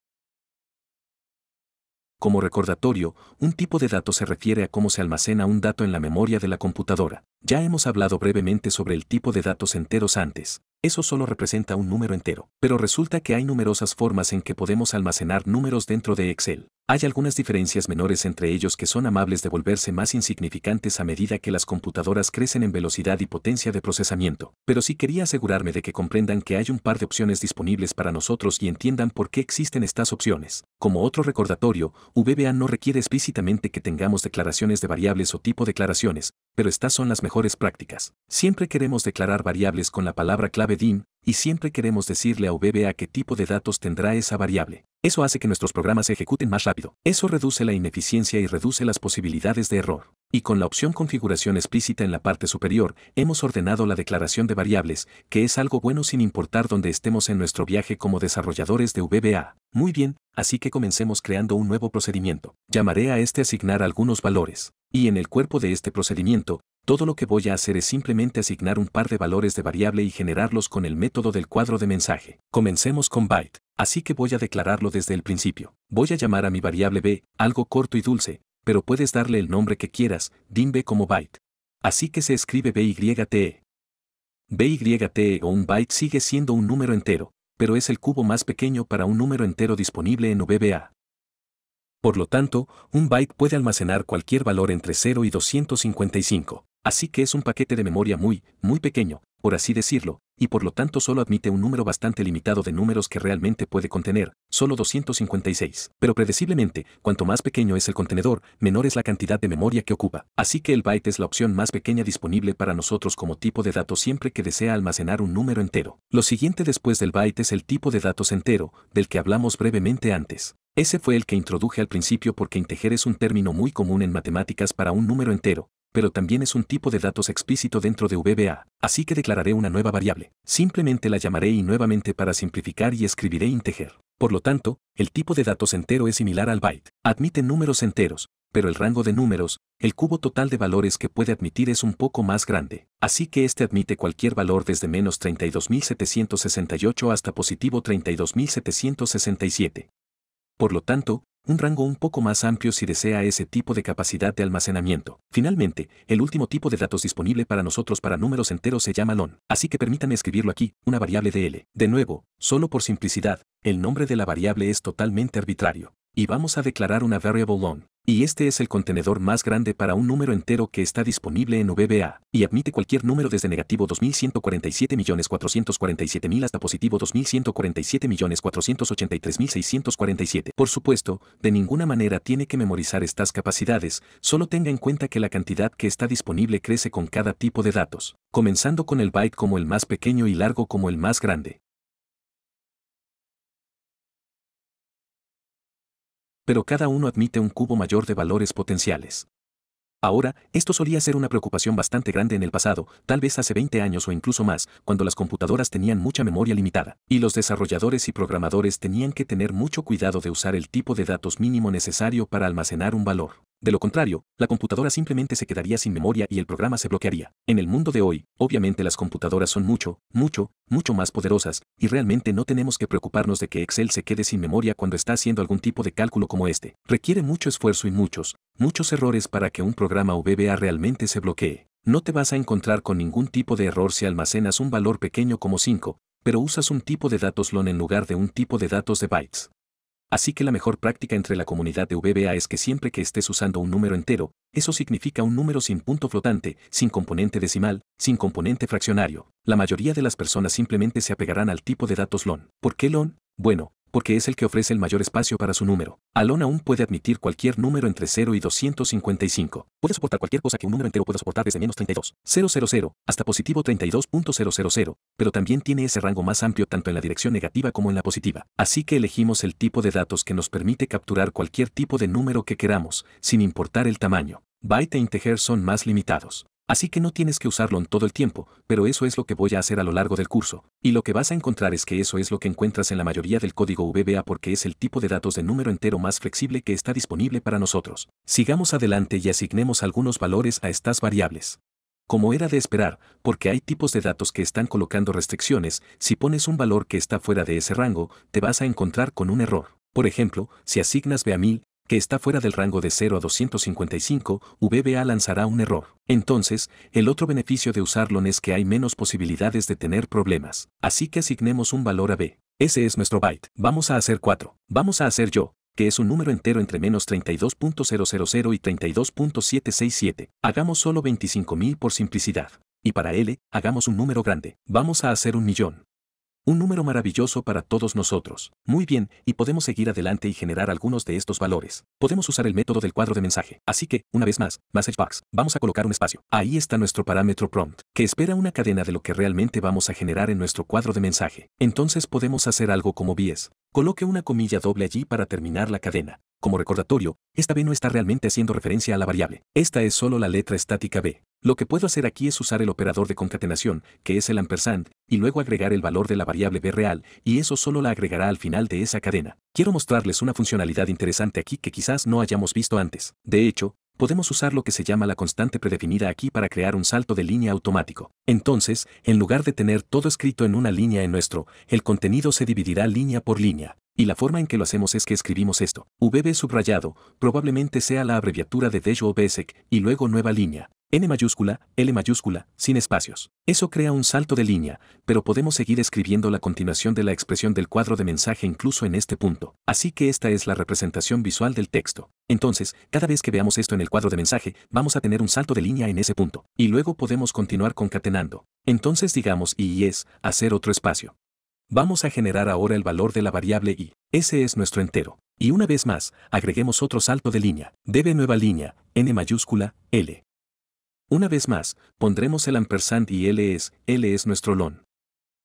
S1: Como recordatorio, un tipo de dato se refiere a cómo se almacena un dato en la memoria de la computadora. Ya hemos hablado brevemente sobre el tipo de datos enteros antes. Eso solo representa un número entero. Pero resulta que hay numerosas formas en que podemos almacenar números dentro de Excel. Hay algunas diferencias menores entre ellos que son amables de volverse más insignificantes a medida que las computadoras crecen en velocidad y potencia de procesamiento. Pero sí quería asegurarme de que comprendan que hay un par de opciones disponibles para nosotros y entiendan por qué existen estas opciones. Como otro recordatorio, VBA no requiere explícitamente que tengamos declaraciones de variables o tipo declaraciones, pero estas son las mejores prácticas. Siempre queremos declarar variables con la palabra clave dim, y siempre queremos decirle a VBA qué tipo de datos tendrá esa variable. Eso hace que nuestros programas se ejecuten más rápido. Eso reduce la ineficiencia y reduce las posibilidades de error. Y con la opción configuración explícita en la parte superior, hemos ordenado la declaración de variables, que es algo bueno sin importar dónde estemos en nuestro viaje como desarrolladores de VBA. Muy bien, así que comencemos creando un nuevo procedimiento. Llamaré a este asignar algunos valores. Y en el cuerpo de este procedimiento, todo lo que voy a hacer es simplemente asignar un par de valores de variable y generarlos con el método del cuadro de mensaje. Comencemos con byte, así que voy a declararlo desde el principio. Voy a llamar a mi variable b, algo corto y dulce, pero puedes darle el nombre que quieras, dim b como byte. Así que se escribe byte. Byte o un byte sigue siendo un número entero, pero es el cubo más pequeño para un número entero disponible en VBA. Por lo tanto, un byte puede almacenar cualquier valor entre 0 y 255. Así que es un paquete de memoria muy pequeño, por así decirlo, y por lo tanto solo admite un número bastante limitado de números que realmente puede contener, solo 256. Pero predeciblemente, cuanto más pequeño es el contenedor, menor es la cantidad de memoria que ocupa. Así que el byte es la opción más pequeña disponible para nosotros como tipo de datos siempre que desea almacenar un número entero. Lo siguiente después del byte es el tipo de datos entero, del que hablamos brevemente antes. Ese fue el que introduje al principio porque integer es un término muy común en matemáticas para un número entero, pero también es un tipo de datos explícito dentro de VBA, así que declararé una nueva variable. Simplemente la llamaré y nuevamente para simplificar y escribiré integer. Por lo tanto, el tipo de datos entero es similar al byte. Admite números enteros, pero el rango de números, el cubo total de valores que puede admitir es un poco más grande. Así que este admite cualquier valor desde menos 32.768 hasta positivo 32.767. Por lo tanto, un rango un poco más amplio si desea ese tipo de capacidad de almacenamiento. Finalmente, el último tipo de datos disponible para nosotros para números enteros se llama long, así que permítame escribirlo aquí, una variable de L. De nuevo, solo por simplicidad, el nombre de la variable es totalmente arbitrario. Y vamos a declarar una variable long. Y este es el contenedor más grande para un número entero que está disponible en VBA, y admite cualquier número desde negativo 2147.447.000 hasta positivo 2147.483.647. Por supuesto, de ninguna manera tiene que memorizar estas capacidades, solo tenga en cuenta que la cantidad que está disponible crece con cada tipo de datos, comenzando con el byte como el más pequeño y largo como el más grande. Pero cada uno admite un cubo mayor de valores potenciales. Ahora, esto solía ser una preocupación bastante grande en el pasado, tal vez hace 20 años o incluso más, cuando las computadoras tenían mucha memoria limitada, y los desarrolladores y programadores tenían que tener mucho cuidado de usar el tipo de datos mínimo necesario para almacenar un valor. De lo contrario, la computadora simplemente se quedaría sin memoria y el programa se bloquearía. En el mundo de hoy, obviamente las computadoras son mucho más poderosas, y realmente no tenemos que preocuparnos de que Excel se quede sin memoria cuando está haciendo algún tipo de cálculo como este. Requiere mucho esfuerzo y muchos errores para que un programa VBA realmente se bloquee. No te vas a encontrar con ningún tipo de error si almacenas un valor pequeño como 5, pero usas un tipo de datos long en lugar de un tipo de datos de bytes. Así que la mejor práctica entre la comunidad de VBA es que siempre que estés usando un número entero, eso significa un número sin punto flotante, sin componente decimal, sin componente fraccionario. La mayoría de las personas simplemente se apegarán al tipo de datos long. ¿Por qué long? Bueno, porque es el que ofrece el mayor espacio para su número. Long aún puede admitir cualquier número entre 0 y 255. Puede soportar cualquier cosa que un número entero pueda soportar desde menos 32.000 hasta positivo 32.000, pero también tiene ese rango más amplio tanto en la dirección negativa como en la positiva. Así que elegimos el tipo de datos que nos permite capturar cualquier tipo de número que queramos, sin importar el tamaño. Byte e integer son más limitados. Así que no tienes que usarlo en todo el tiempo, pero eso es lo que voy a hacer a lo largo del curso. Y lo que vas a encontrar es que eso es lo que encuentras en la mayoría del código VBA porque es el tipo de datos de número entero más flexible que está disponible para nosotros. Sigamos adelante y asignemos algunos valores a estas variables. Como era de esperar, porque hay tipos de datos que están colocando restricciones, si pones un valor que está fuera de ese rango, te vas a encontrar con un error. Por ejemplo, si asignas B a 1000, que está fuera del rango de 0 a 255, VBA lanzará un error. Entonces, el otro beneficio de usarlo es que hay menos posibilidades de tener problemas. Así que asignemos un valor a B. Ese es nuestro byte. Vamos a hacer 4. Vamos a hacer yo, que es un número entero entre menos 32.000 y 32.767. Hagamos solo 25.000 por simplicidad. Y para L, hagamos un número grande. Vamos a hacer 1.000.000. Un número maravilloso para todos nosotros. Muy bien, y podemos seguir adelante y generar algunos de estos valores. Podemos usar el método del cuadro de mensaje. Así que, una vez más, MessageBox, vamos a colocar un espacio. Ahí está nuestro parámetro prompt, que espera una cadena de lo que realmente vamos a generar en nuestro cuadro de mensaje. Entonces podemos hacer algo como BS. Coloque una comilla doble allí para terminar la cadena. Como recordatorio, esta B no está realmente haciendo referencia a la variable. Esta es solo la letra estática B. Lo que puedo hacer aquí es usar el operador de concatenación, que es el ampersand, y luego agregar el valor de la variable B real, y eso solo la agregará al final de esa cadena. Quiero mostrarles una funcionalidad interesante aquí que quizás no hayamos visto antes. De hecho, podemos usar lo que se llama la constante predefinida aquí para crear un salto de línea automático. Entonces, en lugar de tener todo escrito en una línea en nuestro, el contenido se dividirá línea por línea. Y la forma en que lo hacemos es que escribimos esto. VB subrayado, probablemente sea la abreviatura de Dejo o Basic, y luego nueva línea. N mayúscula, L mayúscula, sin espacios. Eso crea un salto de línea, pero podemos seguir escribiendo la continuación de la expresión del cuadro de mensaje incluso en este punto. Así que esta es la representación visual del texto. Entonces, cada vez que veamos esto en el cuadro de mensaje, vamos a tener un salto de línea en ese punto. Y luego podemos continuar concatenando. Entonces digamos y es, hacer otro espacio. Vamos a generar ahora el valor de la variable y. Ese es nuestro entero. Y una vez más, agreguemos otro salto de línea. Debe nueva línea, N mayúscula, L. Una vez más, pondremos el ampersand y L es nuestro lon.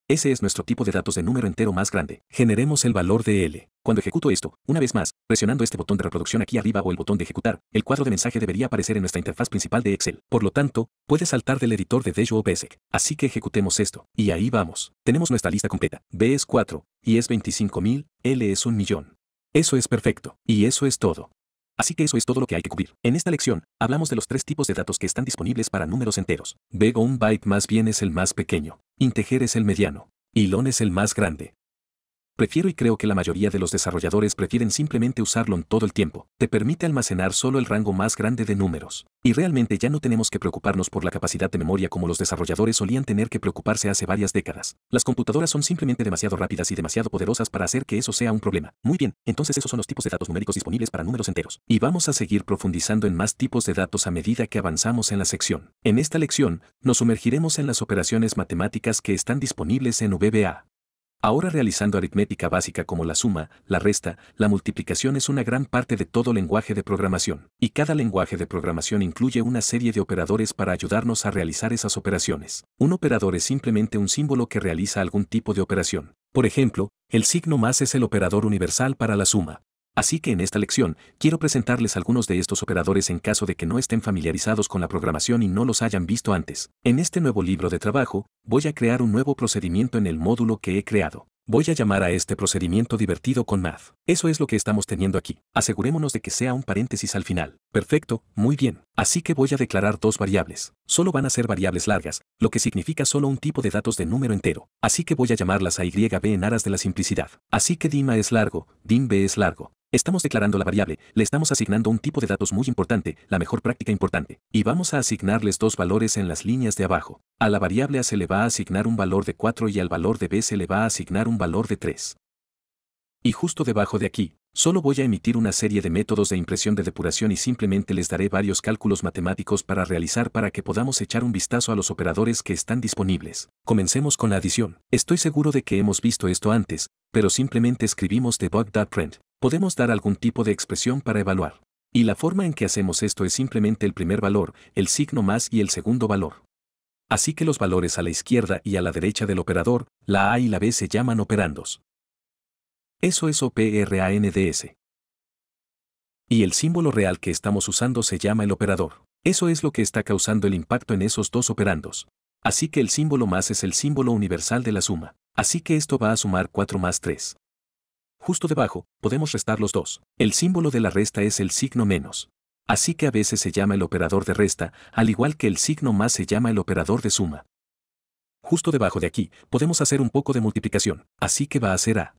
S1: Ese es nuestro tipo de datos de número entero más grande. Generemos el valor de L. Cuando ejecuto esto, una vez más, presionando este botón de reproducción aquí arriba o el botón de ejecutar, el cuadro de mensaje debería aparecer en nuestra interfaz principal de Excel. Por lo tanto, puede saltar del editor de Visual Basic. Así que ejecutemos esto. Y ahí vamos. Tenemos nuestra lista completa. B es 4, y es 25.000, L es 1.000.000. Eso es perfecto. Y eso es todo. Así que eso es todo lo que hay que cubrir. En esta lección, hablamos de los tres tipos de datos que están disponibles para números enteros. Big o un byte más bien es el más pequeño. Integer es el mediano. Y lon es el más grande. Prefiero y creo que la mayoría de los desarrolladores prefieren simplemente usar lon todo el tiempo. Te permite almacenar solo el rango más grande de números. Y realmente ya no tenemos que preocuparnos por la capacidad de memoria como los desarrolladores solían tener que preocuparse hace varias décadas. Las computadoras son simplemente demasiado rápidas y demasiado poderosas para hacer que eso sea un problema. Muy bien, entonces esos son los tipos de datos numéricos disponibles para números enteros. Y vamos a seguir profundizando en más tipos de datos a medida que avanzamos en la sección. En esta lección, nos sumergiremos en las operaciones matemáticas que están disponibles en VBA. Ahora realizando aritmética básica como la suma, la resta, la multiplicación es una gran parte de todo lenguaje de programación, y cada lenguaje de programación incluye una serie de operadores para ayudarnos a realizar esas operaciones. Un operador es simplemente un símbolo que realiza algún tipo de operación. Por ejemplo, el signo más es el operador universal para la suma. Así que en esta lección, quiero presentarles algunos de estos operadores en caso de que no estén familiarizados con la programación y no los hayan visto antes. En este nuevo libro de trabajo, voy a crear un nuevo procedimiento en el módulo que he creado. Voy a llamar a este procedimiento divertido con math. Eso es lo que estamos teniendo aquí. Asegurémonos de que sea un paréntesis al final. Perfecto, muy bien. Así que voy a declarar dos variables. Solo van a ser variables largas, lo que significa solo un tipo de datos de número entero. Así que voy a llamarlas a y b en aras de la simplicidad. Así que dim a es largo, dim b es largo. Estamos declarando la variable, le estamos asignando un tipo de datos muy importante, la mejor práctica importante, y vamos a asignarles dos valores en las líneas de abajo. A la variable a se le va a asignar un valor de 4 y al valor de b se le va a asignar un valor de 3. Y justo debajo de aquí, solo voy a emitir una serie de métodos de impresión de depuración y simplemente les daré varios cálculos matemáticos para realizar para que podamos echar un vistazo a los operadores que están disponibles. Comencemos con la adición. Estoy seguro de que hemos visto esto antes, pero simplemente escribimos debug.print. Podemos dar algún tipo de expresión para evaluar. Y la forma en que hacemos esto es simplemente el primer valor, el signo más y el segundo valor. Así que los valores a la izquierda y a la derecha del operador, la a y la b se llaman operandos. Eso es OPERANDS. Y el símbolo real que estamos usando se llama el operador. Eso es lo que está causando el impacto en esos dos operandos. Así que el símbolo más es el símbolo universal de la suma. Así que esto va a sumar 4 más 3. Justo debajo, podemos restar los dos. El símbolo de la resta es el signo menos. Así que a veces se llama el operador de resta, al igual que el signo más se llama el operador de suma. Justo debajo de aquí, podemos hacer un poco de multiplicación, así que va a ser A.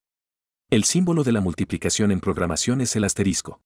S1: El símbolo de la multiplicación en programación es el asterisco.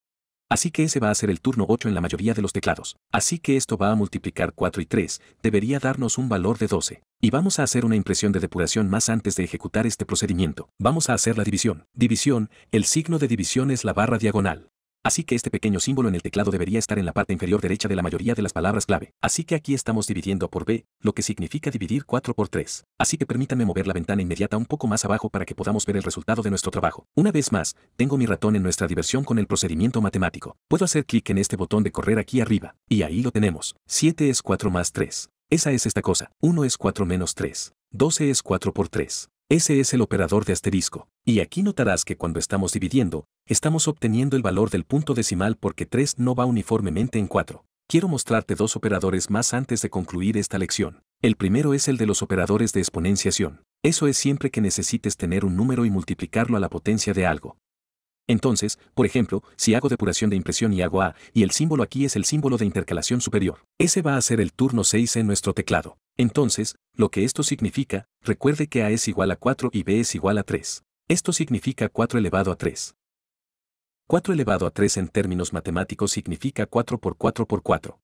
S1: Así que ese va a ser el turno 8 en la mayoría de los teclados. Así que esto va a multiplicar 4 y 3, debería darnos un valor de 12. Y vamos a hacer una impresión de depuración más antes de ejecutar este procedimiento. Vamos a hacer la división. División, el signo de división es la barra diagonal. Así que este pequeño símbolo en el teclado debería estar en la parte inferior derecha de la mayoría de las palabras clave. Así que aquí estamos dividiendo por b, lo que significa dividir 4 por 3. Así que permítanme mover la ventana inmediata un poco más abajo para que podamos ver el resultado de nuestro trabajo. Una vez más, tengo mi ratón en nuestra diversión con el procedimiento matemático. Puedo hacer clic en este botón de correr aquí arriba. Y ahí lo tenemos. 7 es 4 más 3. Esa es esta cosa. 1 es 4 menos 3. 12 es 4 por 3. Ese es el operador de asterisco. Y aquí notarás que cuando estamos dividiendo, estamos obteniendo el valor del punto decimal porque 3 no va uniformemente en 4. Quiero mostrarte dos operadores más antes de concluir esta lección. El primero es el de los operadores de exponenciación. Eso es siempre que necesites tener un número y multiplicarlo a la potencia de algo. Entonces, por ejemplo, si hago depuración de impresión y hago A, y el símbolo aquí es el símbolo de intercalación superior, ese va a ser el turno 6 en nuestro teclado. Entonces, lo que esto significa, recuerde que A es igual a 4 y B es igual a 3. Esto significa 4 elevado a 3. 4 elevado a 3 en términos matemáticos significa 4 por 4 por 4.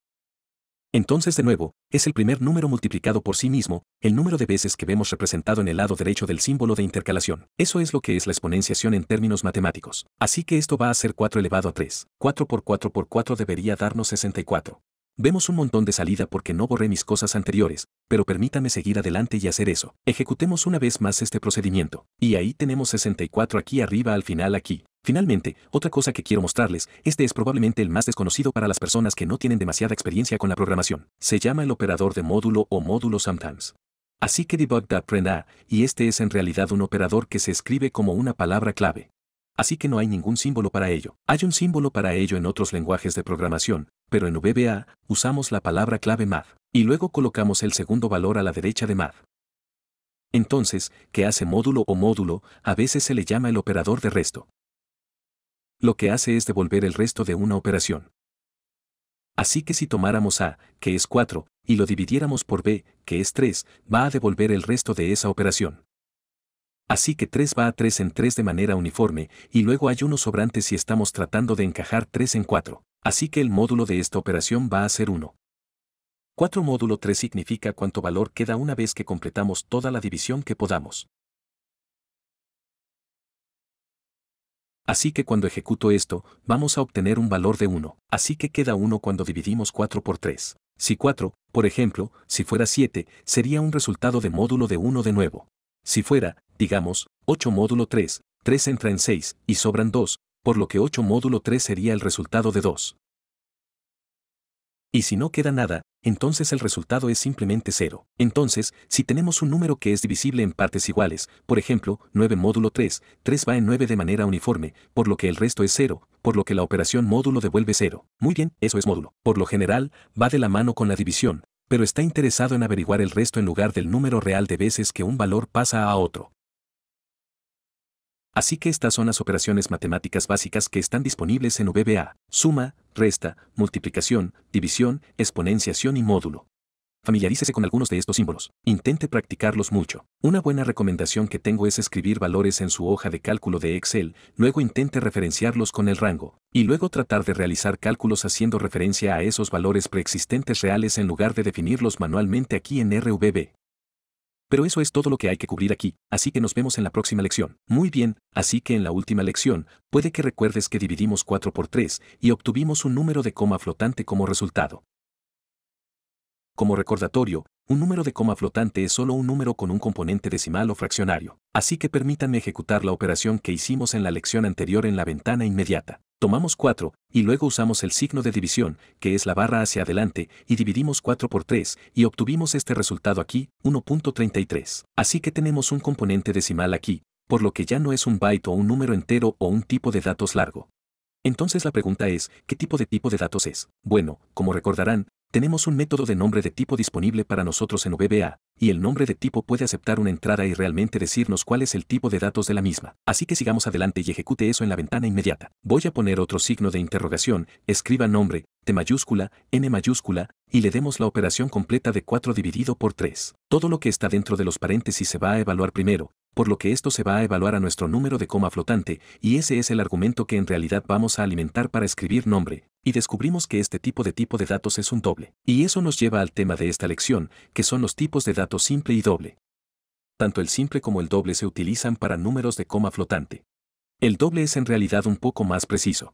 S1: Entonces de nuevo, es el primer número multiplicado por sí mismo, el número de veces que vemos representado en el lado derecho del símbolo de intercalación. Eso es lo que es la exponenciación en términos matemáticos. Así que esto va a ser 4 elevado a 3. 4 por 4 por 4 debería darnos 64. Vemos un montón de salida porque no borré mis cosas anteriores, pero permítame seguir adelante y hacer eso. Ejecutemos una vez más este procedimiento. Y ahí tenemos 64 aquí arriba al final aquí. Finalmente, otra cosa que quiero mostrarles, este es probablemente el más desconocido para las personas que no tienen demasiada experiencia con la programación. Se llama el operador de módulo o módulo sometimes. Así que debug.prenda, y este es en realidad un operador que se escribe como una palabra clave. Así que no hay ningún símbolo para ello. Hay un símbolo para ello en otros lenguajes de programación, pero en VBA usamos la palabra clave math, y luego colocamos el segundo valor a la derecha de math. Entonces, ¿qué hace módulo o módulo? A veces se le llama el operador de resto. Lo que hace es devolver el resto de una operación. Así que si tomáramos A, que es 4, y lo dividiéramos por B, que es 3, va a devolver el resto de esa operación. Así que 3 va a 3 en 3 de manera uniforme, y luego hay uno sobrante si estamos tratando de encajar 3 en 4. Así que el módulo de esta operación va a ser 1. 4 módulo 3 significa cuánto valor queda una vez que completamos toda la división que podamos. Así que cuando ejecuto esto, vamos a obtener un valor de 1. Así que queda 1 cuando dividimos 4 por 3. Si 4, por ejemplo, si fuera 7, sería un resultado de módulo de 1 de nuevo. Si fuera, digamos, 8 módulo 3, 3 entra en 6, y sobran 2, por lo que 8 módulo 3 sería el resultado de 2. Y si no queda nada, entonces el resultado es simplemente 0. Entonces, si tenemos un número que es divisible en partes iguales, por ejemplo, 9 módulo 3, 3 va en 9 de manera uniforme, por lo que el resto es 0, por lo que la operación módulo devuelve 0. Muy bien, eso es módulo. Por lo general, va de la mano con la división, pero está interesado en averiguar el resto en lugar del número real de veces que un valor pasa a otro. Así que estas son las operaciones matemáticas básicas que están disponibles en VBA: suma, resta, multiplicación, división, exponenciación y módulo. Familiarícese con algunos de estos símbolos. Intente practicarlos mucho. Una buena recomendación que tengo es escribir valores en su hoja de cálculo de Excel, luego intente referenciarlos con el rango, y luego tratar de realizar cálculos haciendo referencia a esos valores preexistentes reales en lugar de definirlos manualmente aquí en RVB. Pero eso es todo lo que hay que cubrir aquí, así que nos vemos en la próxima lección. Muy bien, así que en la última lección, puede que recuerdes que dividimos 4 por 3 y obtuvimos un número de coma flotante como resultado. Como recordatorio, un número de coma flotante es solo un número con un componente decimal o fraccionario. Así que permítanme ejecutar la operación que hicimos en la lección anterior en la ventana inmediata. Tomamos 4, y luego usamos el signo de división, que es la barra hacia adelante, y dividimos 4 por 3, y obtuvimos este resultado aquí, 1.33. Así que tenemos un componente decimal aquí, por lo que ya no es un byte o un número entero o un tipo de datos largo. Entonces la pregunta es, ¿qué tipo de datos es? Bueno, como recordarán, tenemos un método de nombre de tipo disponible para nosotros en VBA, y el nombre de tipo puede aceptar una entrada y realmente decirnos cuál es el tipo de datos de la misma. Así que sigamos adelante y ejecute eso en la ventana inmediata. Voy a poner otro signo de interrogación, escriba nombre, T mayúscula, N mayúscula, y le demos la operación completa de 4 dividido por 3. Todo lo que está dentro de los paréntesis se va a evaluar primero, por lo que esto se va a evaluar a nuestro número de coma flotante, y ese es el argumento que en realidad vamos a alimentar para escribir nombre, y descubrimos que este tipo de datos es un doble. Y eso nos lleva al tema de esta lección, que son los tipos de datos simple y doble. Tanto el simple como el doble se utilizan para números de coma flotante. El doble es en realidad un poco más preciso.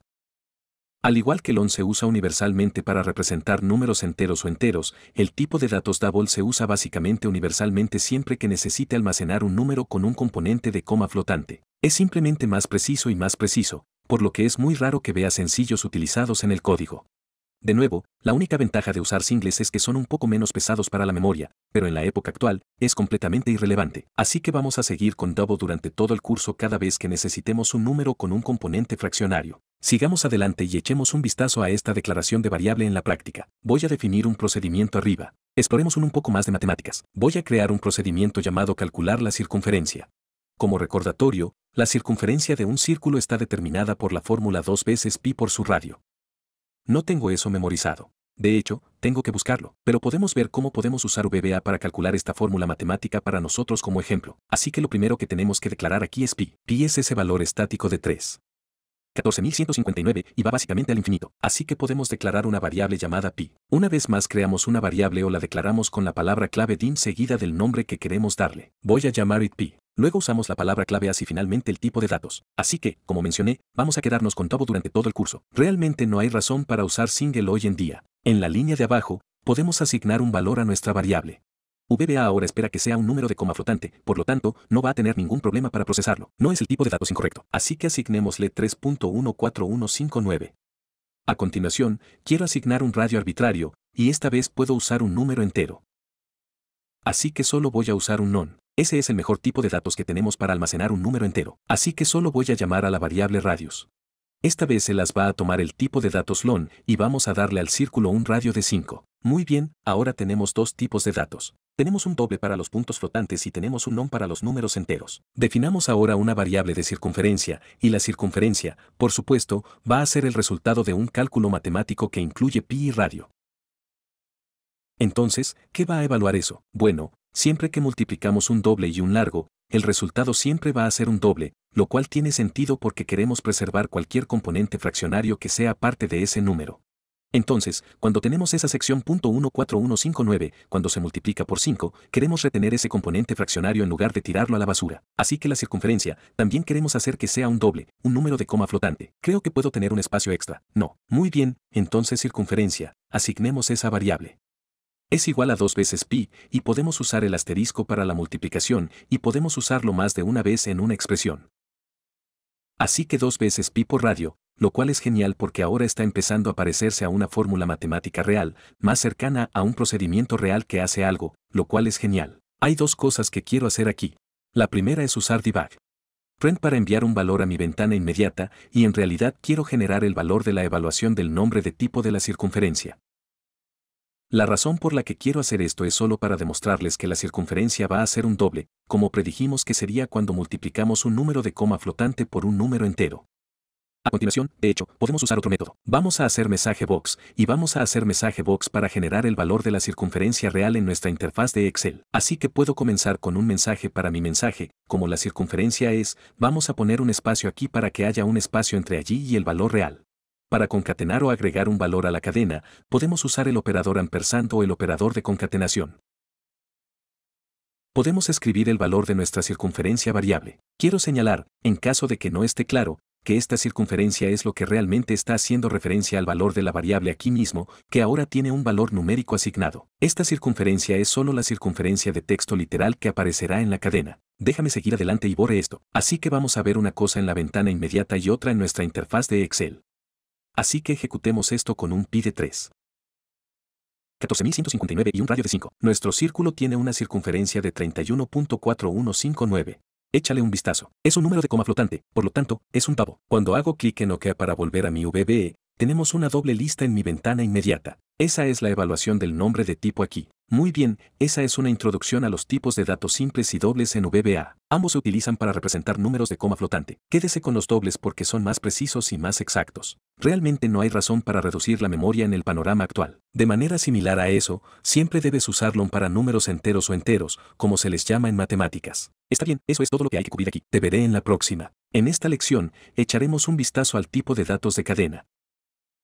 S1: Al igual que el 11 se usa universalmente para representar números enteros o enteros, el tipo de datos double se usa básicamente universalmente siempre que necesite almacenar un número con un componente de coma flotante. Es simplemente más preciso y más preciso, por lo que es muy raro que vea sencillos utilizados en el código. De nuevo, la única ventaja de usar singles es que son un poco menos pesados para la memoria, pero en la época actual, es completamente irrelevante. Así que vamos a seguir con double durante todo el curso cada vez que necesitemos un número con un componente fraccionario. Sigamos adelante y echemos un vistazo a esta declaración de variable en la práctica. Voy a definir un procedimiento arriba. Exploremos un poco más de matemáticas. Voy a crear un procedimiento llamado calcular la circunferencia. Como recordatorio, la circunferencia de un círculo está determinada por la fórmula 2 veces pi por su radio. No tengo eso memorizado. De hecho, tengo que buscarlo, pero podemos ver cómo podemos usar VBA para calcular esta fórmula matemática para nosotros como ejemplo. Así que lo primero que tenemos que declarar aquí es pi. Pi es ese valor estático de 3. 14.159 y va básicamente al infinito. Así que podemos declarar una variable llamada pi. Una vez más creamos una variable o la declaramos con la palabra clave dim seguida del nombre que queremos darle. Voy a llamar it pi. Luego usamos la palabra clave as y finalmente el tipo de datos. Así que, como mencioné, vamos a quedarnos con double durante todo el curso. Realmente no hay razón para usar single hoy en día. En la línea de abajo, podemos asignar un valor a nuestra variable. VBA ahora espera que sea un número de coma flotante, por lo tanto, no va a tener ningún problema para procesarlo. No es el tipo de datos incorrecto, así que asignémosle 3.14159. A continuación, quiero asignar un radio arbitrario, y esta vez puedo usar un número entero. Así que solo voy a usar un non. Ese es el mejor tipo de datos que tenemos para almacenar un número entero. Así que solo voy a llamar a la variable radius. Esta vez se las va a tomar el tipo de datos lon, y vamos a darle al círculo un radio de 5. Muy bien, ahora tenemos dos tipos de datos. Tenemos un doble para los puntos flotantes y tenemos un non para los números enteros. Definamos ahora una variable de circunferencia, y la circunferencia, por supuesto, va a ser el resultado de un cálculo matemático que incluye pi y radio. Entonces, ¿qué va a evaluar eso? Bueno, siempre que multiplicamos un doble y un largo, el resultado siempre va a ser un doble, lo cual tiene sentido porque queremos preservar cualquier componente fraccionario que sea parte de ese número. Entonces, cuando tenemos esa sección .14159, cuando se multiplica por 5, queremos retener ese componente fraccionario en lugar de tirarlo a la basura. Así que la circunferencia, también queremos hacer que sea un doble, un número de coma flotante. Creo que puedo tener un espacio extra. No. Muy bien, entonces circunferencia, asignemos esa variable. Es igual a 2 veces pi, y podemos usar el asterisco para la multiplicación, y podemos usarlo más de una vez en una expresión. Así que 2 veces pi por radio, lo cual es genial porque ahora está empezando a parecerse a una fórmula matemática real, más cercana a un procedimiento real que hace algo, lo cual es genial. Hay dos cosas que quiero hacer aquí. La primera es usar debug print para enviar un valor a mi ventana inmediata, y en realidad quiero generar el valor de la evaluación del nombre de tipo de la circunferencia. La razón por la que quiero hacer esto es solo para demostrarles que la circunferencia va a ser un doble, como predijimos que sería cuando multiplicamos un número de coma flotante por un número entero. A continuación, de hecho, podemos usar otro método. Vamos a hacer mensaje box, y vamos a hacer mensaje box para generar el valor de la circunferencia real en nuestra interfaz de Excel. Así que puedo comenzar con un mensaje para mi mensaje, como la circunferencia es, vamos a poner un espacio aquí para que haya un espacio entre allí y el valor real. Para concatenar o agregar un valor a la cadena, podemos usar el operador ampersand o el operador de concatenación. Podemos escribir el valor de nuestra circunferencia variable. Quiero señalar, en caso de que no esté claro, que esta circunferencia es lo que realmente está haciendo referencia al valor de la variable aquí mismo, que ahora tiene un valor numérico asignado. Esta circunferencia es solo la circunferencia de texto literal que aparecerá en la cadena. Déjame seguir adelante y borre esto. Así que vamos a ver una cosa en la ventana inmediata y otra en nuestra interfaz de Excel. Así que ejecutemos esto con un pi de 3. 14.159 y un radio de 5. Nuestro círculo tiene una circunferencia de 31.4159. Échale un vistazo. Es un número de coma flotante, por lo tanto, es un pavo. Cuando hago clic en OK para volver a mi VBE, tenemos una doble lista en mi ventana inmediata. Esa es la evaluación del nombre de tipo aquí. Muy bien, esa es una introducción a los tipos de datos simples y dobles en VBA. Ambos se utilizan para representar números de coma flotante. Quédese con los dobles porque son más precisos y más exactos. Realmente no hay razón para reducir la memoria en el panorama actual. De manera similar a eso, siempre debes usarlo para números enteros o enteros, como se les llama en matemáticas. Está bien, eso es todo lo que hay que cubrir aquí. Te veré en la próxima. En esta lección, echaremos un vistazo al tipo de datos de cadena.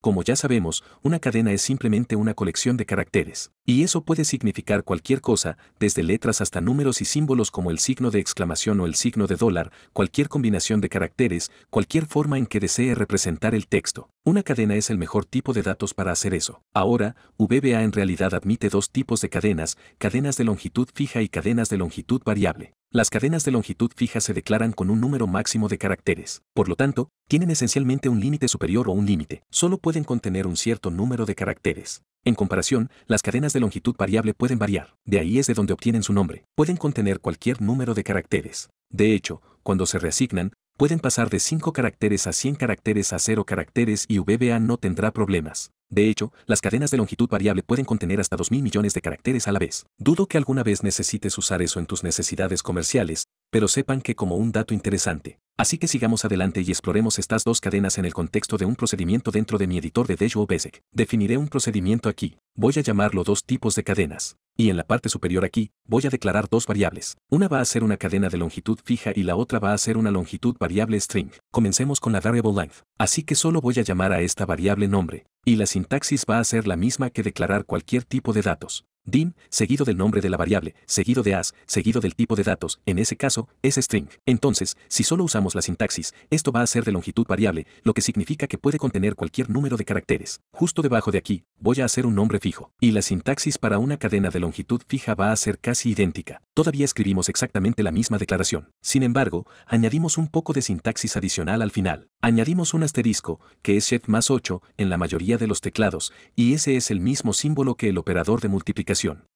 S1: Como ya sabemos, una cadena es simplemente una colección de caracteres. Y eso puede significar cualquier cosa, desde letras hasta números y símbolos como el signo de exclamación o el signo de dólar, cualquier combinación de caracteres, cualquier forma en que desee representar el texto. Una cadena es el mejor tipo de datos para hacer eso. Ahora, VBA en realidad admite dos tipos de cadenas de longitud fija y cadenas de longitud variable. Las cadenas de longitud fija se declaran con un número máximo de caracteres. Por lo tanto, tienen esencialmente un límite superior o un límite. Solo pueden contener un cierto número de caracteres. En comparación, las cadenas de longitud variable pueden variar. De ahí es de donde obtienen su nombre. Pueden contener cualquier número de caracteres. De hecho, cuando se reasignan, pueden pasar de 5 caracteres a 100 caracteres a 0 caracteres y VBA no tendrá problemas. De hecho, las cadenas de longitud variable pueden contener hasta 2.000 millones de caracteres a la vez. Dudo que alguna vez necesites usar eso en tus necesidades comerciales, pero sepan que como un dato interesante. Así que sigamos adelante y exploremos estas dos cadenas en el contexto de un procedimiento dentro de mi editor de Visual Basic. Definiré un procedimiento aquí. Voy a llamarlo dos tipos de cadenas. Y en la parte superior aquí, voy a declarar dos variables. Una va a ser una cadena de longitud fija y la otra va a ser una longitud variable string. Comencemos con la variable length. Así que solo voy a llamar a esta variable nombre. Y la sintaxis va a ser la misma que declarar cualquier tipo de datos. Dim, seguido del nombre de la variable, seguido de as, seguido del tipo de datos, en ese caso, es string. Entonces, si solo usamos la sintaxis, esto va a ser de longitud variable, lo que significa que puede contener cualquier número de caracteres. Justo debajo de aquí, voy a hacer un nombre fijo. Y la sintaxis para una cadena de longitud fija va a ser casi idéntica. Todavía escribimos exactamente la misma declaración. Sin embargo, añadimos un poco de sintaxis adicional al final. Añadimos un asterisco, que es shift más 8, en la mayoría de los teclados, y ese es el mismo símbolo que el operador de multiplicación.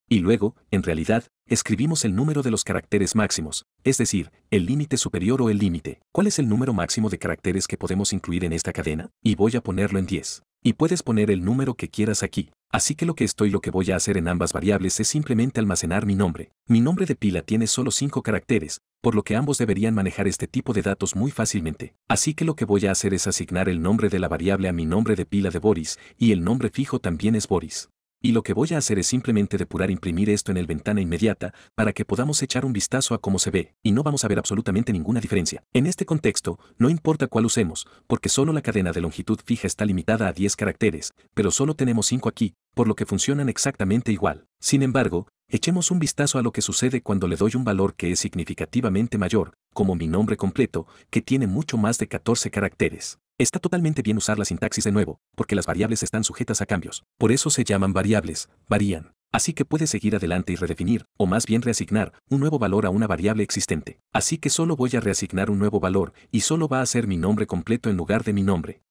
S1: Y luego, en realidad, escribimos el número de los caracteres máximos, es decir, el límite superior o el límite. ¿Cuál es el número máximo de caracteres que podemos incluir en esta cadena? Y voy a ponerlo en 10. Y puedes poner el número que quieras aquí. Así que lo que voy a hacer en ambas variables es simplemente almacenar mi nombre. Mi nombre de pila tiene solo 5 caracteres, por lo que ambos deberían manejar este tipo de datos muy fácilmente. Así que lo que voy a hacer es asignar el nombre de la variable a mi nombre de pila de Boris, y el nombre fijo también es Boris. Y lo que voy a hacer es simplemente depurar imprimir esto en el ventana inmediata para que podamos echar un vistazo a cómo se ve, y no vamos a ver absolutamente ninguna diferencia. En este contexto, no importa cuál usemos, porque solo la cadena de longitud fija está limitada a 10 caracteres, pero solo tenemos 5 aquí, por lo que funcionan exactamente igual. Sin embargo, echemos un vistazo a lo que sucede cuando le doy un valor que es significativamente mayor, como mi nombre completo, que tiene mucho más de 14 caracteres. Está totalmente bien usar la sintaxis de nuevo, porque las variables están sujetas a cambios. Por eso se llaman variables, varían. Así que puedes seguir adelante y redefinir, o más bien reasignar, un nuevo valor a una variable existente. Así que solo voy a reasignar un nuevo valor, y solo va a ser mi nombre completo en lugar de mi nombre.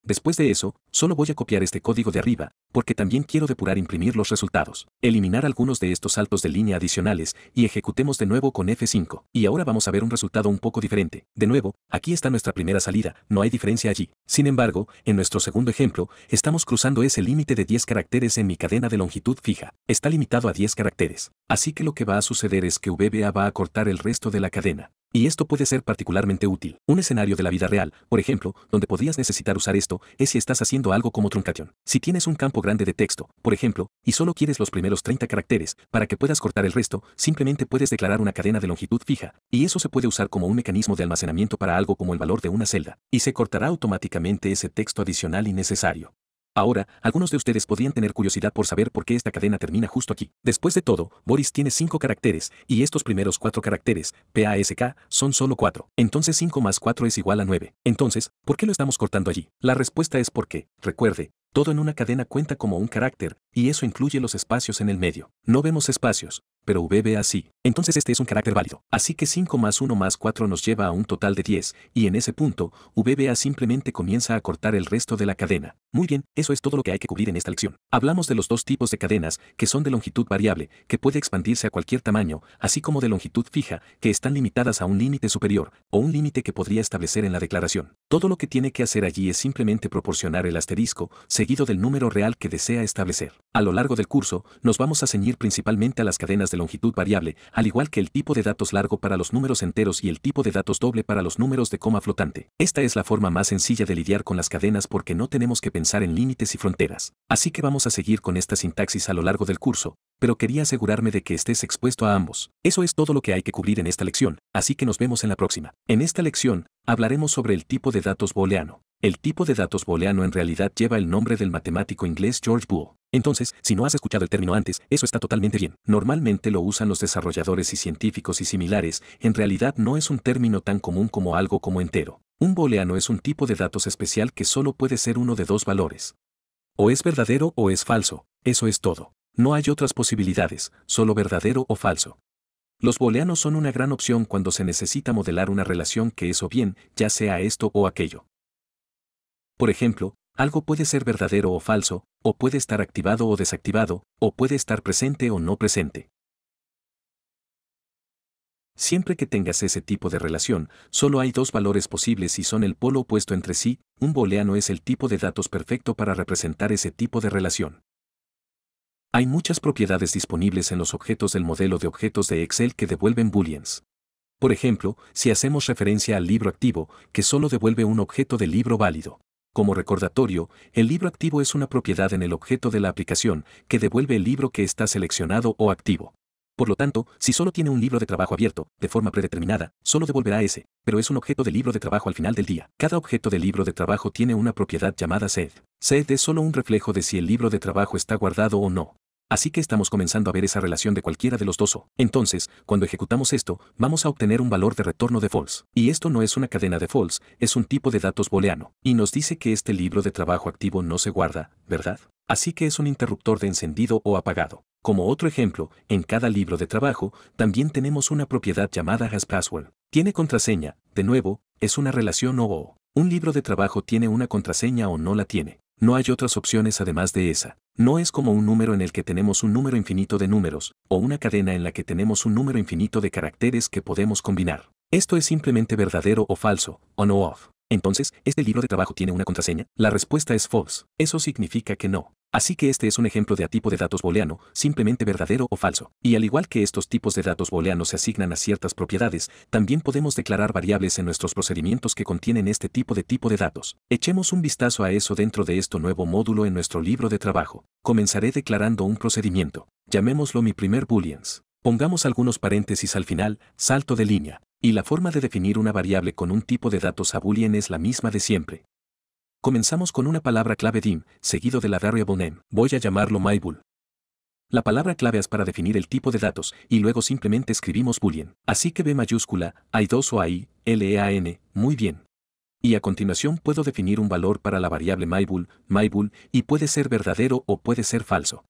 S1: Después de eso, solo voy a copiar este código de arriba, porque también quiero depurar imprimir los resultados. Eliminar algunos de estos saltos de línea adicionales y ejecutemos de nuevo con F5. Y ahora vamos a ver un resultado un poco diferente. De nuevo, aquí está nuestra primera salida, no hay diferencia allí. Sin embargo, en nuestro segundo ejemplo, estamos cruzando ese límite de 10 caracteres en mi cadena de longitud fija. Está limitado a 10 caracteres. Así que lo que va a suceder es que VBA va a cortar el resto de la cadena. Y esto puede ser particularmente útil. Un escenario de la vida real, por ejemplo, donde podrías necesitar usar esto, es si estás haciendo algo como truncación. Si tienes un campo grande de texto, por ejemplo, y solo quieres los primeros 30 caracteres, para que puedas cortar el resto, simplemente puedes declarar una cadena de longitud fija, y eso se puede usar como un mecanismo de almacenamiento para algo como el valor de una celda, y se cortará automáticamente ese texto adicional innecesario. Ahora, algunos de ustedes podrían tener curiosidad por saber por qué esta cadena termina justo aquí. Después de todo, Boris tiene 5 caracteres, y estos primeros 4 caracteres, PASK, son solo 4. Entonces 5 más 4 es igual a 9. Entonces, ¿por qué lo estamos cortando allí? La respuesta es porque, recuerde, todo en una cadena cuenta como un carácter, y eso incluye los espacios en el medio. No vemos espacios, pero VBA sí. Entonces este es un carácter válido. Así que 5 más 1 más 4 nos lleva a un total de 10, y en ese punto, VBA simplemente comienza a cortar el resto de la cadena. Muy bien, eso es todo lo que hay que cubrir en esta lección. Hablamos de los dos tipos de cadenas, que son de longitud variable, que puede expandirse a cualquier tamaño, así como de longitud fija, que están limitadas a un límite superior, o un límite que podría establecer en la declaración. Todo lo que tiene que hacer allí es simplemente proporcionar el asterisco, seguido del número real que desea establecer. A lo largo del curso, nos vamos a ceñir principalmente a las cadenas de longitud variable, al igual que el tipo de datos largo para los números enteros y el tipo de datos doble para los números de coma flotante. Esta es la forma más sencilla de lidiar con las cadenas porque no tenemos que pensar en límites y fronteras. Así que vamos a seguir con esta sintaxis a lo largo del curso, pero quería asegurarme de que estés expuesto a ambos. Eso es todo lo que hay que cubrir en esta lección, así que nos vemos en la próxima. En esta lección, hablaremos sobre el tipo de datos booleano. El tipo de datos booleano en realidad lleva el nombre del matemático inglés George Boole. Entonces, si no has escuchado el término antes, eso está totalmente bien. Normalmente lo usan los desarrolladores y científicos y similares, en realidad no es un término tan común como algo como entero. Un booleano es un tipo de datos especial que solo puede ser uno de dos valores. O es verdadero o es falso, eso es todo. No hay otras posibilidades, solo verdadero o falso. Los booleanos son una gran opción cuando se necesita modelar una relación que es o bien, ya sea esto o aquello. Por ejemplo, algo puede ser verdadero o falso, o puede estar activado o desactivado, o puede estar presente o no presente. Siempre que tengas ese tipo de relación, solo hay dos valores posibles y son el polo opuesto entre sí. Un booleano es el tipo de datos perfecto para representar ese tipo de relación. Hay muchas propiedades disponibles en los objetos del modelo de objetos de Excel que devuelven booleans. Por ejemplo, si hacemos referencia al libro activo, que solo devuelve un objeto del libro válido. Como recordatorio, el libro activo es una propiedad en el objeto de la aplicación que devuelve el libro que está seleccionado o activo. Por lo tanto, si solo tiene un libro de trabajo abierto, de forma predeterminada, solo devolverá ese, pero es un objeto de libro de trabajo al final del día. Cada objeto de libro de trabajo tiene una propiedad llamada sed. Sed es solo un reflejo de si el libro de trabajo está guardado o no. Así que estamos comenzando a ver esa relación de cualquiera de los dos o. Entonces, cuando ejecutamos esto, vamos a obtener un valor de retorno de false. Y esto no es una cadena de false, es un tipo de datos booleano. Y nos dice que este libro de trabajo activo no se guarda, ¿verdad? Así que es un interruptor de encendido o apagado. Como otro ejemplo, en cada libro de trabajo, también tenemos una propiedad llamada hasPassword. Tiene contraseña, de nuevo, es una relación o. Un libro de trabajo tiene una contraseña o no la tiene. No hay otras opciones además de esa. No es como un número en el que tenemos un número infinito de números, o una cadena en la que tenemos un número infinito de caracteres que podemos combinar. Esto es simplemente verdadero o falso, on o off. Entonces, ¿este libro de trabajo tiene una contraseña? La respuesta es false. Eso significa que no. Así que este es un ejemplo de tipo de datos booleano, simplemente verdadero o falso. Y al igual que estos tipos de datos booleanos se asignan a ciertas propiedades, también podemos declarar variables en nuestros procedimientos que contienen este tipo de datos. Echemos un vistazo a eso dentro de este nuevo módulo en nuestro libro de trabajo. Comenzaré declarando un procedimiento. Llamémoslo mi primer booleans. Pongamos algunos paréntesis al final, salto de línea. Y la forma de definir una variable con un tipo de datos a boolean es la misma de siempre. Comenzamos con una palabra clave dim, seguido de la variable name. Voy a llamarlo mybool. La palabra clave es para definir el tipo de datos, y luego simplemente escribimos boolean. Así que B mayúscula, hay2 o AI, LEAN, muy bien. Y a continuación puedo definir un valor para la variable mybool, y puede ser verdadero o puede ser falso.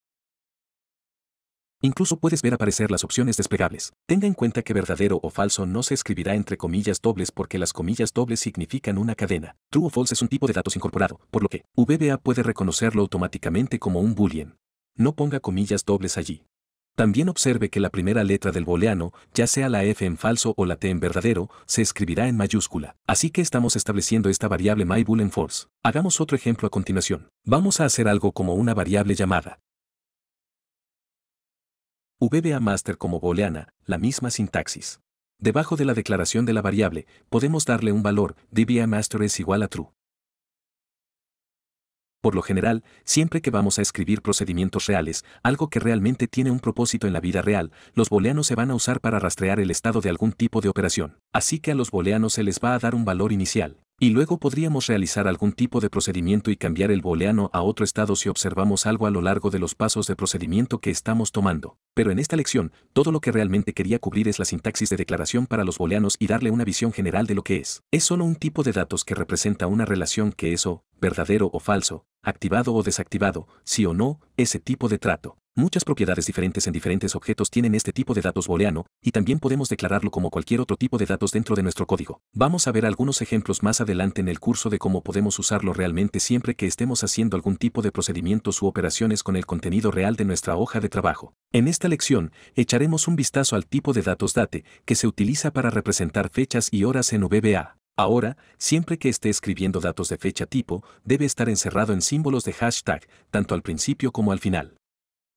S1: Incluso puedes ver aparecer las opciones desplegables. Tenga en cuenta que verdadero o falso no se escribirá entre comillas dobles porque las comillas dobles significan una cadena. True o false es un tipo de datos incorporado, por lo que VBA puede reconocerlo automáticamente como un boolean. No ponga comillas dobles allí. También observe que la primera letra del booleano, ya sea la F en falso o la T en verdadero, se escribirá en mayúscula. Así que estamos estableciendo esta variable mybool en false. Hagamos otro ejemplo a continuación. Vamos a hacer algo como una variable llamada VBA master como booleana, la misma sintaxis. Debajo de la declaración de la variable, podemos darle un valor, VBA master es igual a true. Por lo general, siempre que vamos a escribir procedimientos reales, algo que realmente tiene un propósito en la vida real, los booleanos se van a usar para rastrear el estado de algún tipo de operación. Así que a los booleanos se les va a dar un valor inicial. Y luego podríamos realizar algún tipo de procedimiento y cambiar el booleano a otro estado si observamos algo a lo largo de los pasos de procedimiento que estamos tomando. Pero en esta lección, todo lo que realmente quería cubrir es la sintaxis de declaración para los booleanos y darle una visión general de lo que es. Es solo un tipo de datos que representa una relación que es o verdadero o falso, activado o desactivado, sí o no, ese tipo de trato. Muchas propiedades diferentes en diferentes objetos tienen este tipo de datos booleano, y también podemos declararlo como cualquier otro tipo de datos dentro de nuestro código. Vamos a ver algunos ejemplos más adelante en el curso de cómo podemos usarlo realmente siempre que estemos haciendo algún tipo de procedimientos u operaciones con el contenido real de nuestra hoja de trabajo. En esta lección, echaremos un vistazo al tipo de datos date, que se utiliza para representar fechas y horas en VBA. Ahora, siempre que esté escribiendo datos de fecha tipo, debe estar encerrado en símbolos de hashtag, tanto al principio como al final.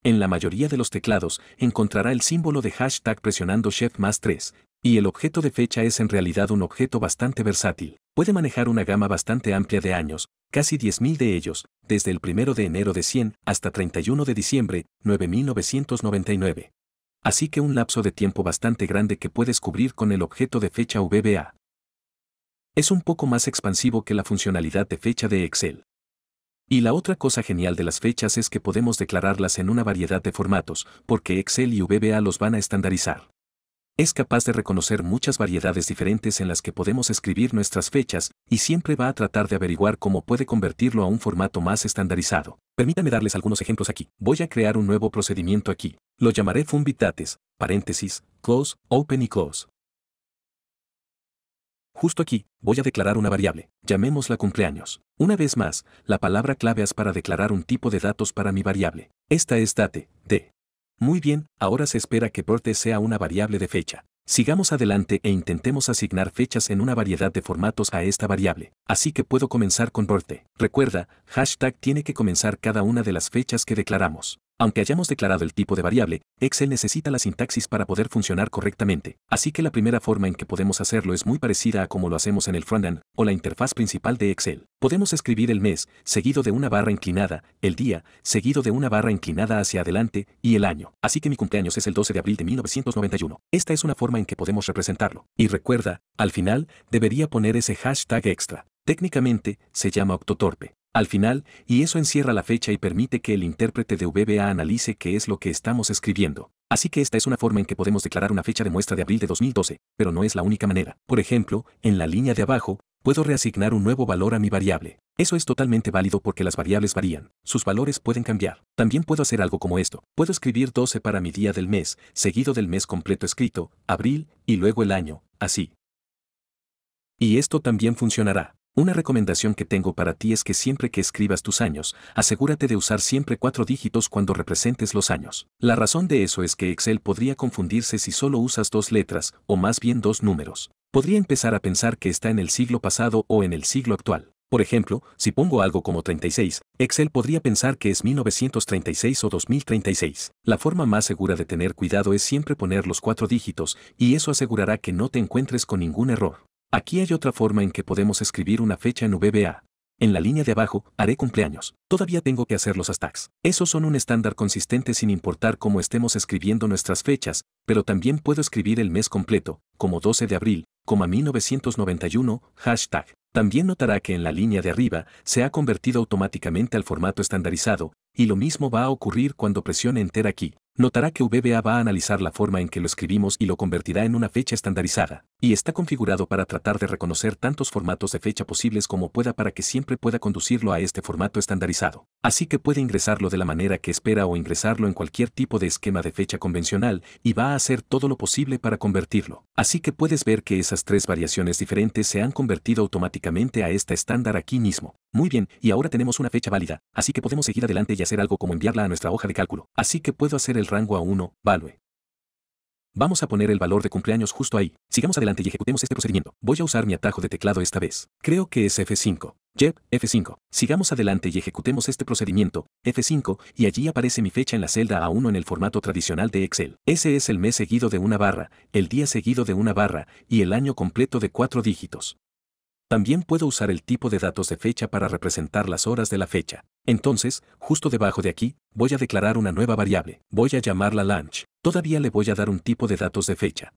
S1: En la mayoría de los teclados, encontrará el símbolo de hashtag presionando Shift+3, y el objeto de fecha es en realidad un objeto bastante versátil. Puede manejar una gama bastante amplia de años, casi 10.000 de ellos, desde el 1 de enero de 100 hasta 31 de diciembre, 9.999. Así que un lapso de tiempo bastante grande que puedes cubrir con el objeto de fecha VBA. Es un poco más expansivo que la funcionalidad de fecha de Excel. Y la otra cosa genial de las fechas es que podemos declararlas en una variedad de formatos, porque Excel y VBA los van a estandarizar. Es capaz de reconocer muchas variedades diferentes en las que podemos escribir nuestras fechas, y siempre va a tratar de averiguar cómo puede convertirlo a un formato más estandarizado. Permítanme darles algunos ejemplos aquí. Voy a crear un nuevo procedimiento aquí. Lo llamaré funBitDates, paréntesis, close, open y close. Justo aquí, voy a declarar una variable, llamémosla cumpleaños. Una vez más, la palabra clave es para declarar un tipo de datos para mi variable. Esta es date, d. Muy bien, ahora se espera que birthday sea una variable de fecha. Sigamos adelante e intentemos asignar fechas en una variedad de formatos a esta variable. Así que puedo comenzar con birthday. Recuerda, hashtag tiene que comenzar cada una de las fechas que declaramos. Aunque hayamos declarado el tipo de variable, Excel necesita la sintaxis para poder funcionar correctamente. Así que la primera forma en que podemos hacerlo es muy parecida a como lo hacemos en el frontend o la interfaz principal de Excel. Podemos escribir el mes, seguido de una barra inclinada, el día, seguido de una barra inclinada hacia adelante, y el año. Así que mi cumpleaños es el 12 de abril de 1991. Esta es una forma en que podemos representarlo. Y recuerda, al final, debería poner ese hashtag extra. Técnicamente, se llama octotorpe. Al final, y eso encierra la fecha y permite que el intérprete de VBA analice qué es lo que estamos escribiendo. Así que esta es una forma en que podemos declarar una fecha de muestra de abril de 2012, pero no es la única manera. Por ejemplo, en la línea de abajo, puedo reasignar un nuevo valor a mi variable. Eso es totalmente válido porque las variables varían. Sus valores pueden cambiar. También puedo hacer algo como esto. Puedo escribir 12 para mi día del mes, seguido del mes completo escrito, abril, y luego el año, así. Y esto también funcionará. Una recomendación que tengo para ti es que siempre que escribas tus años, asegúrate de usar siempre 4 dígitos cuando representes los años. La razón de eso es que Excel podría confundirse si solo usas 2 letras, o más bien 2 números. Podría empezar a pensar que está en el siglo pasado o en el siglo actual. Por ejemplo, si pongo algo como 36, Excel podría pensar que es 1936 o 2036. La forma más segura de tener cuidado es siempre poner los 4 dígitos, y eso asegurará que no te encuentres con ningún error. Aquí hay otra forma en que podemos escribir una fecha en VBA. En la línea de abajo, haré cumpleaños. Todavía tengo que hacer los hashtags. Esos son un estándar consistente sin importar cómo estemos escribiendo nuestras fechas, pero también puedo escribir el mes completo, como 12 de abril, 1991, hashtag. También notará que en la línea de arriba se ha convertido automáticamente al formato estandarizado, y lo mismo va a ocurrir cuando presione Enter aquí. Notará que VBA va a analizar la forma en que lo escribimos y lo convertirá en una fecha estandarizada, y está configurado para tratar de reconocer tantos formatos de fecha posibles como pueda para que siempre pueda conducirlo a este formato estandarizado. Así que puede ingresarlo de la manera que espera o ingresarlo en cualquier tipo de esquema de fecha convencional y va a hacer todo lo posible para convertirlo. Así que puedes ver que esas 3 variaciones diferentes se han convertido automáticamente a esta estándar aquí mismo. Muy bien, y ahora tenemos una fecha válida, así que podemos seguir adelante y hacer algo como enviarla a nuestra hoja de cálculo. Así que puedo hacer el rango a 1, value. Vamos a poner el valor de cumpleaños justo ahí. Sigamos adelante y ejecutemos este procedimiento. Voy a usar mi atajo de teclado esta vez. Creo que es F5. Yep, F5. Sigamos adelante y ejecutemos este procedimiento, F5, y allí aparece mi fecha en la celda A1 en el formato tradicional de Excel. Ese es el mes seguido de una barra, el día seguido de una barra, y el año completo de 4 dígitos. También puedo usar el tipo de datos de fecha para representar las horas de la fecha. Entonces, justo debajo de aquí, voy a declarar una nueva variable. Voy a llamarla lunch. Todavía le voy a dar un tipo de datos de fecha.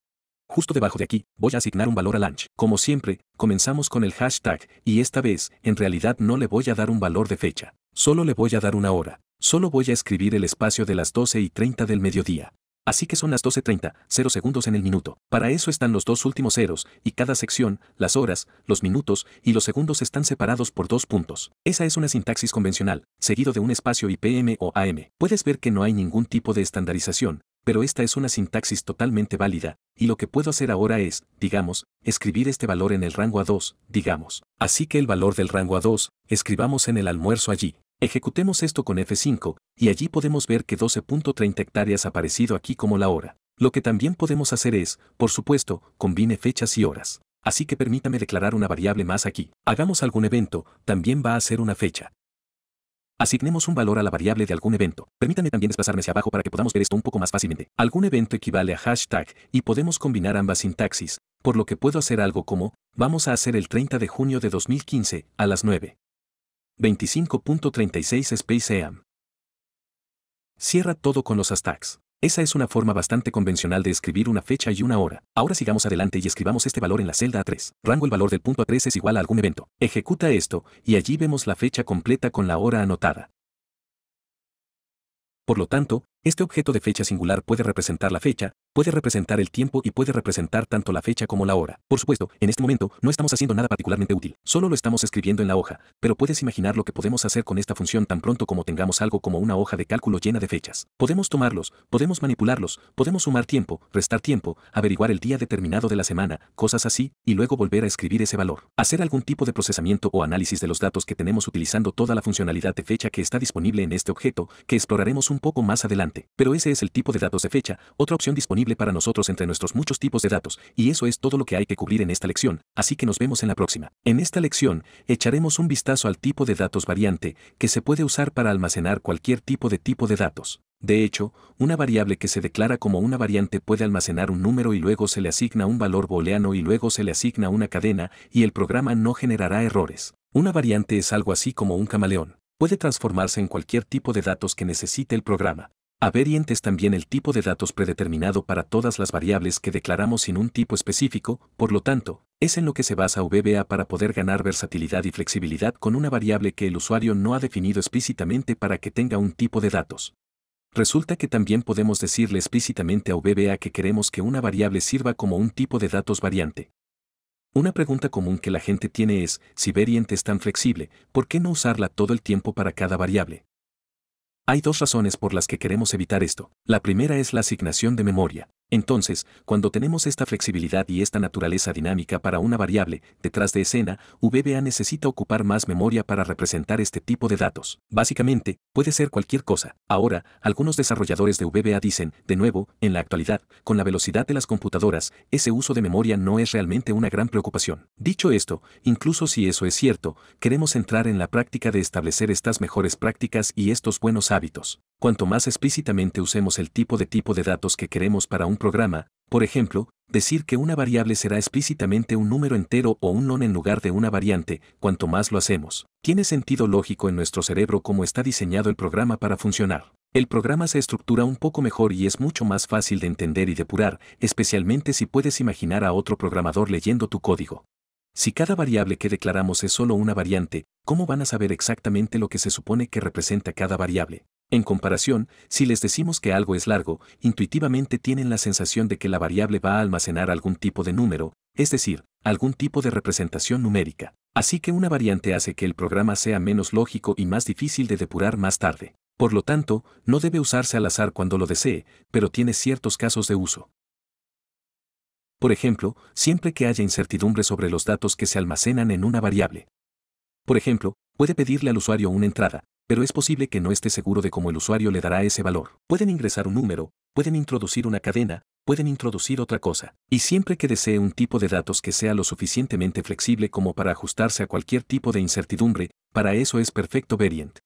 S1: Justo debajo de aquí, voy a asignar un valor a lunch. Como siempre, comenzamos con el hashtag, y esta vez, en realidad no le voy a dar un valor de fecha. Solo le voy a dar una hora. Solo voy a escribir el espacio de las 12:30 del mediodía. Así que son las 12:30, 0 segundos en el minuto. Para eso están los 2 últimos ceros, y cada sección, las horas, los minutos y los segundos están separados por 2 puntos. Esa es una sintaxis convencional, seguido de un espacio y PM o AM. Puedes ver que no hay ningún tipo de estandarización, pero esta es una sintaxis totalmente válida, y lo que puedo hacer ahora es, digamos, escribir este valor en el rango A2, digamos. Así que el valor del rango A2, escribamos en el almuerzo allí. Ejecutemos esto con F5, y allí podemos ver que 12.30 hectáreas ha aparecido aquí como la hora. Lo que también podemos hacer es, por supuesto, combine fechas y horas. Así que permítame declarar una variable más aquí. Hagamos algún evento, también va a ser una fecha. Asignemos un valor a la variable de algún evento. Permítame también desplazarme hacia abajo para que podamos ver esto un poco más fácilmente. Algún evento equivale a hashtag, y podemos combinar ambas sintaxis, por lo que puedo hacer algo como, vamos a hacer el 30 de junio de 2015, a las 9:25.36 Space AM. Cierra todo con los hashtags. Esa es una forma bastante convencional de escribir una fecha y una hora. Ahora sigamos adelante y escribamos este valor en la celda A3. Rango el valor del punto A3 es igual a algún evento. Ejecuta esto, y allí vemos la fecha completa con la hora anotada. Por lo tanto, este objeto de fecha singular puede representar la fecha, puede representar el tiempo y puede representar tanto la fecha como la hora. Por supuesto, en este momento no estamos haciendo nada particularmente útil, solo lo estamos escribiendo en la hoja, pero puedes imaginar lo que podemos hacer con esta función tan pronto como tengamos algo como una hoja de cálculo llena de fechas. Podemos tomarlos, podemos manipularlos, podemos sumar tiempo, restar tiempo, averiguar el día determinado de la semana, cosas así, y luego volver a escribir ese valor. Hacer algún tipo de procesamiento o análisis de los datos que tenemos utilizando toda la funcionalidad de fecha que está disponible en este objeto, que exploraremos un poco más adelante. Pero ese es el tipo de datos de fecha, otra opción disponible para nosotros entre nuestros muchos tipos de datos, y eso es todo lo que hay que cubrir en esta lección, así que nos vemos en la próxima. En esta lección, echaremos un vistazo al tipo de datos variante, que se puede usar para almacenar cualquier tipo de datos. De hecho, una variable que se declara como una variante puede almacenar un número y luego se le asigna un valor booleano y luego se le asigna una cadena y el programa no generará errores. Una variante es algo así como un camaleón. Puede transformarse en cualquier tipo de datos que necesite el programa. A variant es también el tipo de datos predeterminado para todas las variables que declaramos sin un tipo específico, por lo tanto, es en lo que se basa VBA para poder ganar versatilidad y flexibilidad con una variable que el usuario no ha definido explícitamente para que tenga un tipo de datos. Resulta que también podemos decirle explícitamente a VBA que queremos que una variable sirva como un tipo de datos variante. Una pregunta común que la gente tiene es, si variant es tan flexible, ¿por qué no usarla todo el tiempo para cada variable? Hay dos razones por las que queremos evitar esto. La primera es la asignación de memoria. Entonces, cuando tenemos esta flexibilidad y esta naturaleza dinámica para una variable, detrás de escena, VBA necesita ocupar más memoria para representar este tipo de datos. Básicamente, puede ser cualquier cosa. Ahora, algunos desarrolladores de VBA dicen, de nuevo, en la actualidad, con la velocidad de las computadoras, ese uso de memoria no es realmente una gran preocupación. Dicho esto, incluso si eso es cierto, queremos entrar en la práctica de establecer estas mejores prácticas y estos buenos hábitos. Cuanto más explícitamente usemos el tipo de datos que queremos para un programa, por ejemplo, decir que una variable será explícitamente un número entero o un non en lugar de una variante, cuanto más lo hacemos, tiene sentido lógico en nuestro cerebro cómo está diseñado el programa para funcionar. El programa se estructura un poco mejor y es mucho más fácil de entender y depurar, especialmente si puedes imaginar a otro programador leyendo tu código. Si cada variable que declaramos es solo una variante, ¿cómo van a saber exactamente lo que se supone que representa cada variable? En comparación, si les decimos que algo es largo, intuitivamente tienen la sensación de que la variable va a almacenar algún tipo de número, es decir, algún tipo de representación numérica. Así que una variante hace que el programa sea menos lógico y más difícil de depurar más tarde. Por lo tanto, no debe usarse al azar cuando lo desee, pero tiene ciertos casos de uso. Por ejemplo, siempre que haya incertidumbre sobre los datos que se almacenan en una variable. Por ejemplo, puede pedirle al usuario una entrada, pero es posible que no esté seguro de cómo el usuario le dará ese valor. Pueden ingresar un número, pueden introducir una cadena, pueden introducir otra cosa. Y siempre que desee un tipo de datos que sea lo suficientemente flexible como para ajustarse a cualquier tipo de incertidumbre, para eso es perfecto Variant.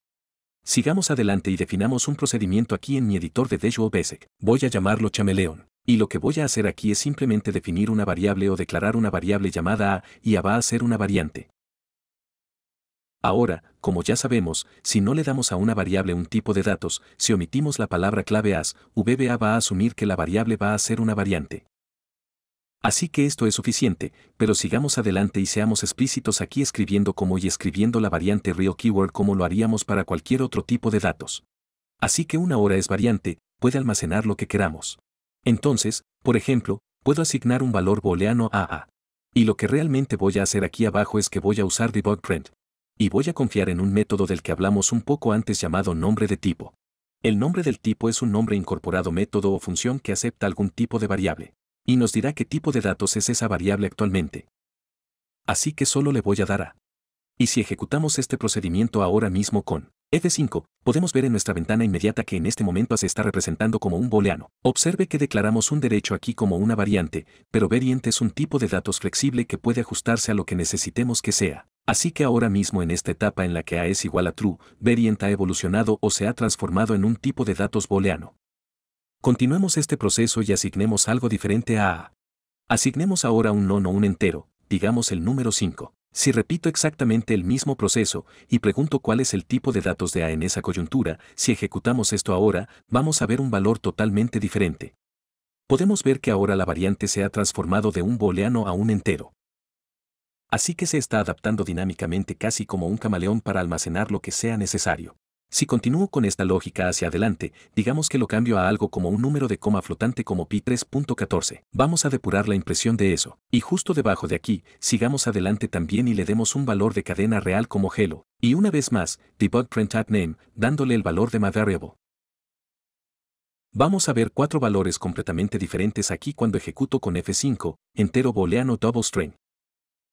S1: Sigamos adelante y definamos un procedimiento aquí en mi editor de Visual Basic. Voy a llamarlo Chameleon. Y lo que voy a hacer aquí es simplemente definir una variable o declarar una variable llamada A y A va a ser una variante. Ahora, como ya sabemos, si no le damos a una variable un tipo de datos, si omitimos la palabra clave as, VBA va a asumir que la variable va a ser una variante. Así que esto es suficiente, pero sigamos adelante y seamos explícitos aquí escribiendo como y escribiendo la variante real keyword como lo haríamos para cualquier otro tipo de datos. Así que una hora es variante, puede almacenar lo que queramos. Entonces, por ejemplo, puedo asignar un valor booleano a A. Y lo que realmente voy a hacer aquí abajo es que voy a usar debug print. Y voy a confiar en un método del que hablamos un poco antes llamado nombre de tipo. El nombre del tipo es un nombre incorporado método o función que acepta algún tipo de variable. Y nos dirá qué tipo de datos es esa variable actualmente. Así que solo le voy a dar a. Y si ejecutamos este procedimiento ahora mismo con F5, podemos ver en nuestra ventana inmediata que en este momento se está representando como un booleano. Observe que declaramos un derecho aquí como una variante, pero variant es un tipo de datos flexible que puede ajustarse a lo que necesitemos que sea. Así que ahora mismo en esta etapa en la que A es igual a true, variant ha evolucionado o se ha transformado en un tipo de datos booleano. Continuemos este proceso y asignemos algo diferente a A. Asignemos ahora un non o un entero, digamos el número 5. Si repito exactamente el mismo proceso y pregunto cuál es el tipo de datos de A en esa coyuntura, si ejecutamos esto ahora, vamos a ver un valor totalmente diferente. Podemos ver que ahora la variante se ha transformado de un booleano a un entero. Así que se está adaptando dinámicamente casi como un camaleón para almacenar lo que sea necesario. Si continúo con esta lógica hacia adelante, digamos que lo cambio a algo como un número de coma flotante como pi 3.14. Vamos a depurar la impresión de eso. Y justo debajo de aquí, sigamos adelante también y le demos un valor de cadena real como hello. Y una vez más, debug print at name, dándole el valor de my variable. Vamos a ver 4 valores completamente diferentes aquí cuando ejecuto con F5, entero booleano double string.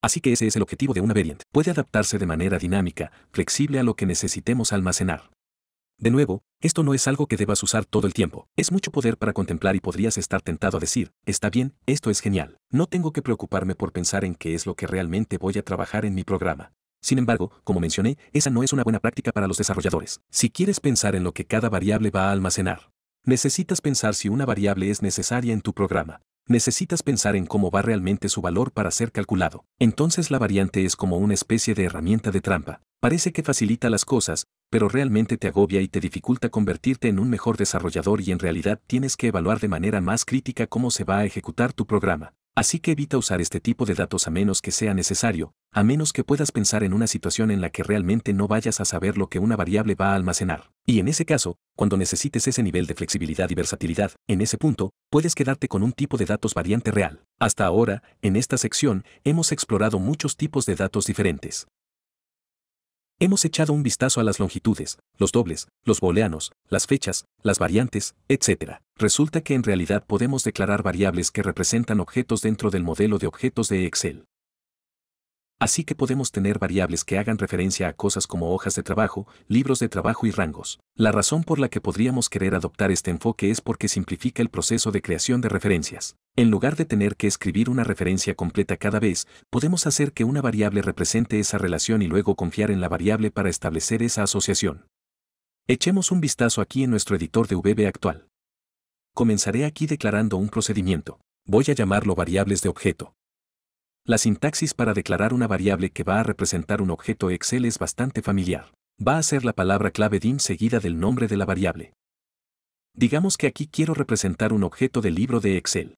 S1: Así que ese es el objetivo de una variant. Puede adaptarse de manera dinámica, flexible a lo que necesitemos almacenar. De nuevo, esto no es algo que debas usar todo el tiempo. Es mucho poder para contemplar y podrías estar tentado a decir, está bien, esto es genial. No tengo que preocuparme por pensar en qué es lo que realmente voy a trabajar en mi programa. Sin embargo, como mencioné, esa no es una buena práctica para los desarrolladores. Si quieres pensar en lo que cada variable va a almacenar, necesitas pensar si una variable es necesaria en tu programa. Necesitas pensar en cómo va realmente su valor para ser calculado. Entonces la variante es como una especie de herramienta de trampa. Parece que facilita las cosas, pero realmente te agobia y te dificulta convertirte en un mejor desarrollador y en realidad tienes que evaluar de manera más crítica cómo se va a ejecutar tu programa. Así que evita usar este tipo de datos a menos que sea necesario, a menos que puedas pensar en una situación en la que realmente no vayas a saber lo que una variable va a almacenar. Y en ese caso, cuando necesites ese nivel de flexibilidad y versatilidad, en ese punto, puedes quedarte con un tipo de datos variante real. Hasta ahora, en esta sección, hemos explorado muchos tipos de datos diferentes. Hemos echado un vistazo a las longitudes, los dobles, los booleanos, las fechas, las variantes, etc. Resulta que en realidad podemos declarar variables que representan objetos dentro del modelo de objetos de Excel. Así que podemos tener variables que hagan referencia a cosas como hojas de trabajo, libros de trabajo y rangos. La razón por la que podríamos querer adoptar este enfoque es porque simplifica el proceso de creación de referencias. En lugar de tener que escribir una referencia completa cada vez, podemos hacer que una variable represente esa relación y luego confiar en la variable para establecer esa asociación. Echemos un vistazo aquí en nuestro editor de VB actual. Comenzaré aquí declarando un procedimiento. Voy a llamarlo variables de objeto. La sintaxis para declarar una variable que va a representar un objeto Excel es bastante familiar. Va a ser la palabra clave dim seguida del nombre de la variable. Digamos que aquí quiero representar un objeto del libro de Excel.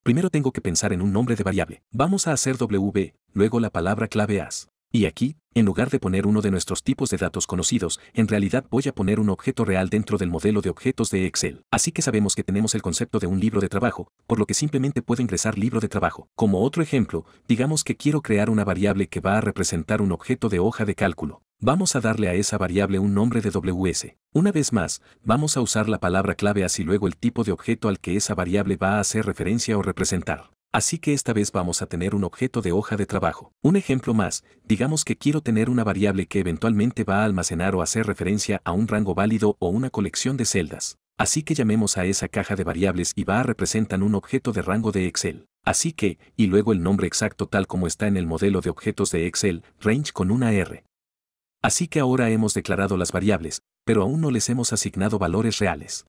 S1: Primero tengo que pensar en un nombre de variable. Vamos a hacer WB, luego la palabra clave as. Y aquí, en lugar de poner uno de nuestros tipos de datos conocidos, en realidad voy a poner un objeto real dentro del modelo de objetos de Excel. Así que sabemos que tenemos el concepto de un libro de trabajo, por lo que simplemente puedo ingresar libro de trabajo. Como otro ejemplo, digamos que quiero crear una variable que va a representar un objeto de hoja de cálculo. Vamos a darle a esa variable un nombre de WS. Una vez más, vamos a usar la palabra clave as y luego el tipo de objeto al que esa variable va a hacer referencia o representar. Así que esta vez vamos a tener un objeto de hoja de trabajo. Un ejemplo más, digamos que quiero tener una variable que eventualmente va a almacenar o hacer referencia a un rango válido o una colección de celdas. Así que llamemos a esa caja de variables y va a representar un objeto de rango de Excel. Así que, y luego el nombre exacto tal como está en el modelo de objetos de Excel, range con una R. Así que ahora hemos declarado las variables, pero aún no les hemos asignado valores reales.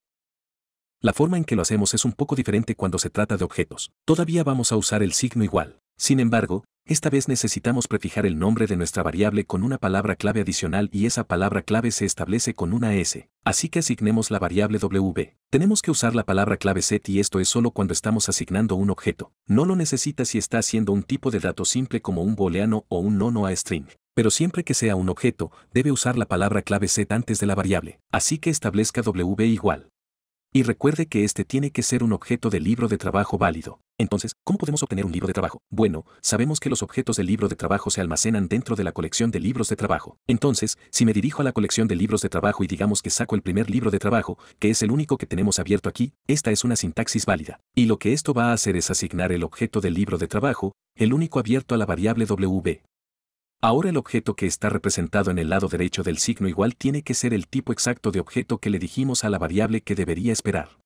S1: La forma en que lo hacemos es un poco diferente cuando se trata de objetos. Todavía vamos a usar el signo igual. Sin embargo, esta vez necesitamos prefijar el nombre de nuestra variable con una palabra clave adicional y esa palabra clave se establece con una S. Así que asignemos la variable W. Tenemos que usar la palabra clave set y esto es solo cuando estamos asignando un objeto. No lo necesita si está haciendo un tipo de dato simple como un booleano o un nono a string. Pero siempre que sea un objeto, debe usar la palabra clave set antes de la variable. Así que establezca W igual. Y recuerde que este tiene que ser un objeto de libro de trabajo válido. Entonces, ¿cómo podemos obtener un libro de trabajo? Bueno, sabemos que los objetos del libro de trabajo se almacenan dentro de la colección de libros de trabajo. Entonces, si me dirijo a la colección de libros de trabajo y digamos que saco el primer libro de trabajo, que es el único que tenemos abierto aquí, esta es una sintaxis válida. Y lo que esto va a hacer es asignar el objeto del libro de trabajo, el único abierto a la variable W. Ahora el objeto que está representado en el lado derecho del signo igual tiene que ser el tipo exacto de objeto que le dijimos a la variable que debería esperar.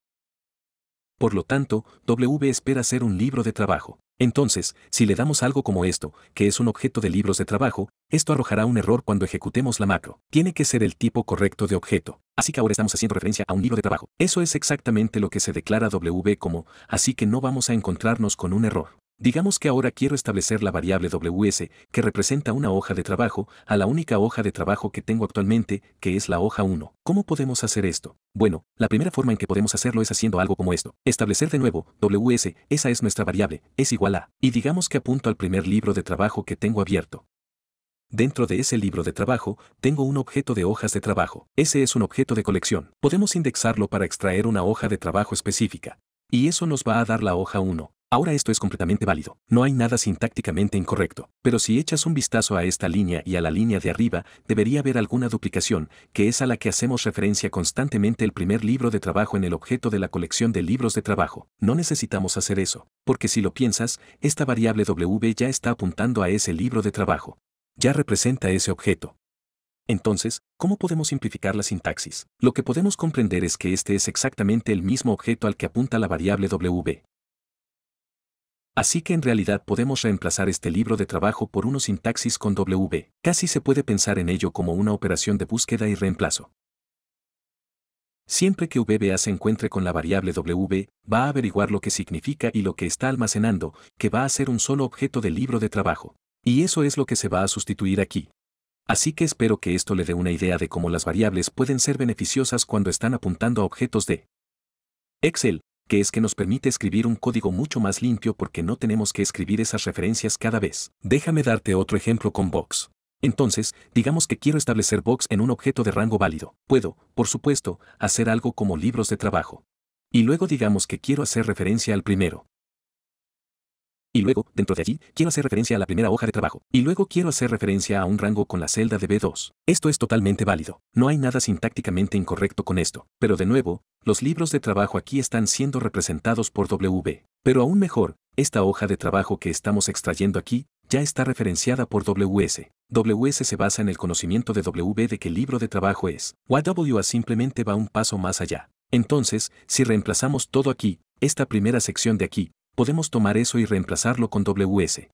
S1: Por lo tanto, W espera ser un libro de trabajo. Entonces, si le damos algo como esto, que es un objeto de libros de trabajo, esto arrojará un error cuando ejecutemos la macro. Tiene que ser el tipo correcto de objeto. Así que ahora estamos haciendo referencia a un libro de trabajo. Eso es exactamente lo que se declara W como, así que no vamos a encontrarnos con un error. Digamos que ahora quiero establecer la variable WS, que representa una hoja de trabajo, a la única hoja de trabajo que tengo actualmente, que es la hoja 1. ¿Cómo podemos hacer esto? Bueno, la primera forma en que podemos hacerlo es haciendo algo como esto. Establecer de nuevo, WS, esa es nuestra variable, es igual a, y digamos que apunto al primer libro de trabajo que tengo abierto. Dentro de ese libro de trabajo, tengo un objeto de hojas de trabajo. Ese es un objeto de colección. Podemos indexarlo para extraer una hoja de trabajo específica. Y eso nos va a dar la hoja 1. Ahora esto es completamente válido. No hay nada sintácticamente incorrecto. Pero si echas un vistazo a esta línea y a la línea de arriba, debería haber alguna duplicación, que es a la que hacemos referencia constantemente el primer libro de trabajo en el objeto de la colección de libros de trabajo. No necesitamos hacer eso, porque si lo piensas, esta variable W ya está apuntando a ese libro de trabajo. Ya representa ese objeto. Entonces, ¿cómo podemos simplificar la sintaxis? Lo que podemos comprender es que este es exactamente el mismo objeto al que apunta la variable W. Así que en realidad podemos reemplazar este libro de trabajo por una sintaxis con W. Casi se puede pensar en ello como una operación de búsqueda y reemplazo. Siempre que VBA se encuentre con la variable W, va a averiguar lo que significa y lo que está almacenando, que va a ser un solo objeto del libro de trabajo. Y eso es lo que se va a sustituir aquí. Así que espero que esto le dé una idea de cómo las variables pueden ser beneficiosas cuando están apuntando a objetos de Excel, que es que nos permite escribir un código mucho más limpio porque no tenemos que escribir esas referencias cada vez. Déjame darte otro ejemplo con Box. Entonces, digamos que quiero establecer Box en un objeto de rango válido. Puedo, por supuesto, hacer algo como libros de trabajo. Y luego digamos que quiero hacer referencia al primero. Y luego, dentro de allí, quiero hacer referencia a la primera hoja de trabajo. Y luego quiero hacer referencia a un rango con la celda de B2. Esto es totalmente válido. No hay nada sintácticamente incorrecto con esto. Pero de nuevo, los libros de trabajo aquí están siendo representados por W. Pero aún mejor, esta hoja de trabajo que estamos extrayendo aquí, ya está referenciada por WS. WS se basa en el conocimiento de W de que el libro de trabajo es. WA simplemente va un paso más allá. Entonces, si reemplazamos todo aquí, esta primera sección de aquí, podemos tomar eso y reemplazarlo con WS.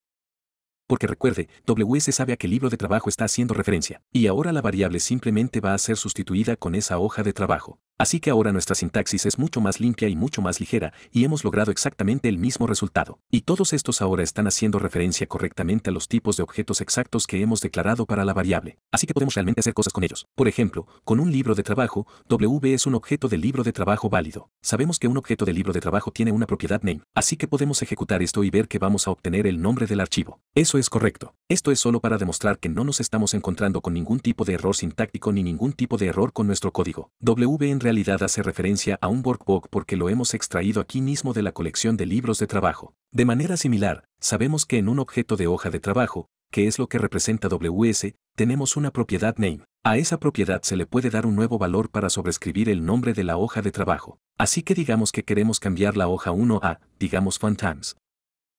S1: Porque recuerde, WS sabe a qué libro de trabajo está haciendo referencia, y ahora la variable simplemente va a ser sustituida con esa hoja de trabajo. Así que ahora nuestra sintaxis es mucho más limpia y mucho más ligera, y hemos logrado exactamente el mismo resultado. Y todos estos ahora están haciendo referencia correctamente a los tipos de objetos exactos que hemos declarado para la variable. Así que podemos realmente hacer cosas con ellos. Por ejemplo, con un libro de trabajo, W es un objeto de libro de trabajo válido. Sabemos que un objeto de libro de trabajo tiene una propiedad name, así que podemos ejecutar esto y ver que vamos a obtener el nombre del archivo. Eso es correcto. Esto es solo para demostrar que no nos estamos encontrando con ningún tipo de error sintáctico ni ningún tipo de error con nuestro código. W en realidad hace referencia a un workbook porque lo hemos extraído aquí mismo de la colección de libros de trabajo. De manera similar, sabemos que en un objeto de hoja de trabajo, que es lo que representa WS, tenemos una propiedad name. A esa propiedad se le puede dar un nuevo valor para sobreescribir el nombre de la hoja de trabajo. Así que digamos que queremos cambiar la hoja 1 a, digamos, Funtimes.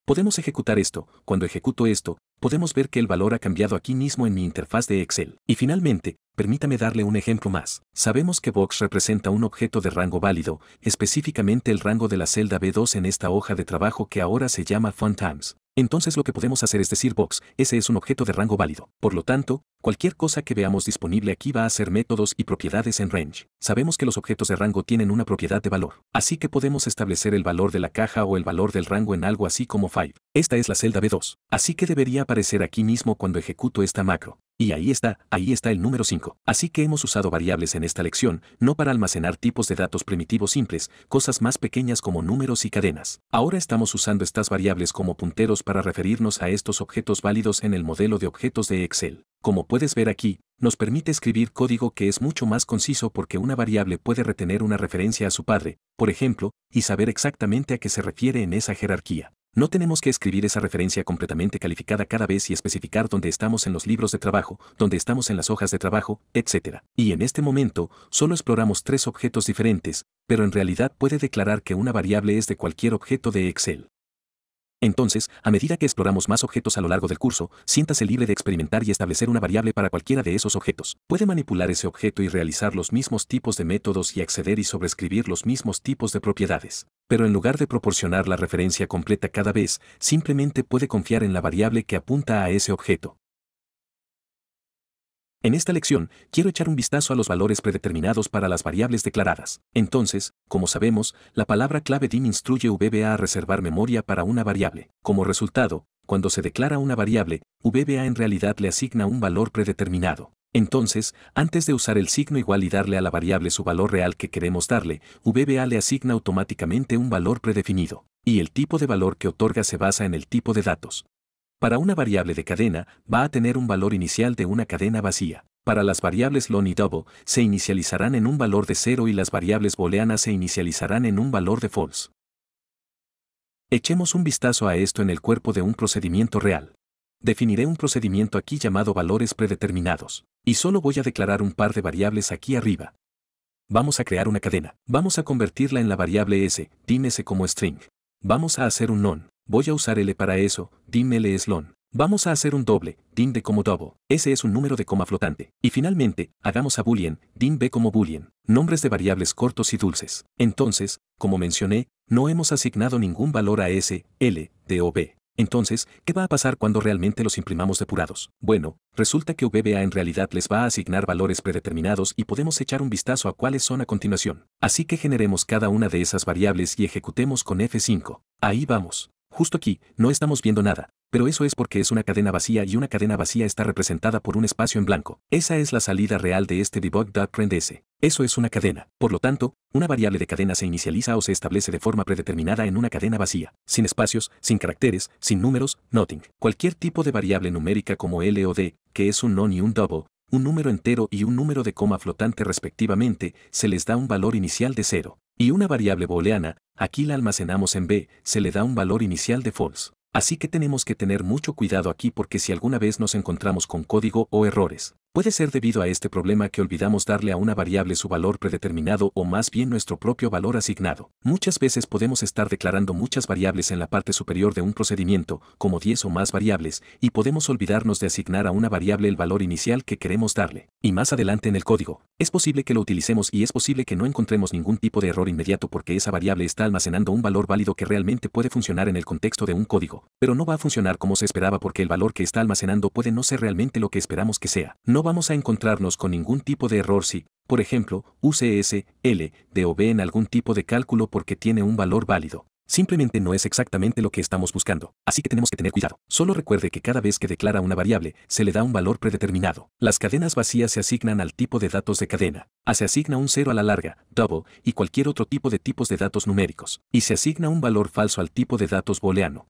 S1: Podemos ejecutar esto. Cuando ejecuto esto, podemos ver que el valor ha cambiado aquí mismo en mi interfaz de Excel. Y finalmente, permítame darle un ejemplo más. Sabemos que Box representa un objeto de rango válido, específicamente el rango de la celda B2 en esta hoja de trabajo que ahora se llama Funtimes. Entonces lo que podemos hacer es decir Box, ese es un objeto de rango válido. Por lo tanto, cualquier cosa que veamos disponible aquí va a ser métodos y propiedades en range. Sabemos que los objetos de rango tienen una propiedad de valor. Así que podemos establecer el valor de la caja o el valor del rango en algo así como 5. Esta es la celda B2. Así que debería aparecer aquí mismo cuando ejecuto esta macro. Y ahí está el número 5. Así que hemos usado variables en esta lección, no para almacenar tipos de datos primitivos simples, cosas más pequeñas como números y cadenas. Ahora estamos usando estas variables como punteros para referirnos a estos objetos válidos en el modelo de objetos de Excel. Como puedes ver aquí, nos permite escribir código que es mucho más conciso porque una variable puede retener una referencia a su padre, por ejemplo, y saber exactamente a qué se refiere en esa jerarquía. No tenemos que escribir esa referencia completamente calificada cada vez y especificar dónde estamos en los libros de trabajo, dónde estamos en las hojas de trabajo, etc. Y en este momento, solo exploramos 3 objetos diferentes, pero en realidad puede declarar que una variable es de cualquier objeto de Excel. Entonces, a medida que exploramos más objetos a lo largo del curso, siéntase libre de experimentar y establecer una variable para cualquiera de esos objetos. Puede manipular ese objeto y realizar los mismos tipos de métodos y acceder y sobreescribir los mismos tipos de propiedades. Pero en lugar de proporcionar la referencia completa cada vez, simplemente puede confiar en la variable que apunta a ese objeto. En esta lección, quiero echar un vistazo a los valores predeterminados para las variables declaradas. Entonces, como sabemos, la palabra clave dim instruye VBA a reservar memoria para una variable. Como resultado, cuando se declara una variable, VBA en realidad le asigna un valor predeterminado. Entonces, antes de usar el signo igual y darle a la variable su valor real que queremos darle, VBA le asigna automáticamente un valor predefinido. Y el tipo de valor que otorga se basa en el tipo de datos. Para una variable de cadena, va a tener un valor inicial de una cadena vacía. Para las variables long y double, se inicializarán en un valor de 0 y las variables booleanas se inicializarán en un valor de false. Echemos un vistazo a esto en el cuerpo de un procedimiento real. Definiré un procedimiento aquí llamado valores predeterminados. Y solo voy a declarar un par de variables aquí arriba. Vamos a crear una cadena. Vamos a convertirla en la variable s, dim s como string. Vamos a hacer un non. Voy a usar L para eso, dim L es long. Vamos a hacer un doble, dim d como double. Ese es un número de coma flotante. Y finalmente, hagamos a boolean, dim b como boolean. Nombres de variables cortos y dulces. Entonces, como mencioné, no hemos asignado ningún valor a s, l, d o b. Entonces, ¿qué va a pasar cuando realmente los imprimamos depurados? Bueno, resulta que VBA en realidad les va a asignar valores predeterminados y podemos echar un vistazo a cuáles son a continuación. Así que generemos cada una de esas variables y ejecutemos con F5. Ahí vamos. Justo aquí, no estamos viendo nada, pero eso es porque es una cadena vacía y una cadena vacía está representada por un espacio en blanco. Esa es la salida real de este debug.printS. Eso es una cadena. Por lo tanto, una variable de cadena se inicializa o se establece de forma predeterminada en una cadena vacía, sin espacios, sin caracteres, sin números, nothing. Cualquier tipo de variable numérica como L o D, que es un non y un double, un número entero y un número de coma flotante respectivamente, se les da un valor inicial de 0. Y una variable booleana, aquí la almacenamos en B, se le da un valor inicial de false. Así que tenemos que tener mucho cuidado aquí porque si alguna vez nos encontramos con código o errores, puede ser debido a este problema que olvidamos darle a una variable su valor predeterminado o más bien nuestro propio valor asignado. Muchas veces podemos estar declarando muchas variables en la parte superior de un procedimiento, como 10 o más variables, y podemos olvidarnos de asignar a una variable el valor inicial que queremos darle. Y más adelante en el código, es posible que lo utilicemos y es posible que no encontremos ningún tipo de error inmediato porque esa variable está almacenando un valor válido que realmente puede funcionar en el contexto de un código. Pero no va a funcionar como se esperaba porque el valor que está almacenando puede no ser realmente lo que esperamos que sea. No vamos a encontrarnos con ningún tipo de error si, por ejemplo, use S, L, D o B en algún tipo de cálculo porque tiene un valor válido. Simplemente no es exactamente lo que estamos buscando, así que tenemos que tener cuidado. Solo recuerde que cada vez que declara una variable, se le da un valor predeterminado. Las cadenas vacías se asignan al tipo de datos de cadena. A se asigna un 0 a la larga, double, y cualquier otro tipo de tipos de datos numéricos. Y se asigna un valor falso al tipo de datos booleano.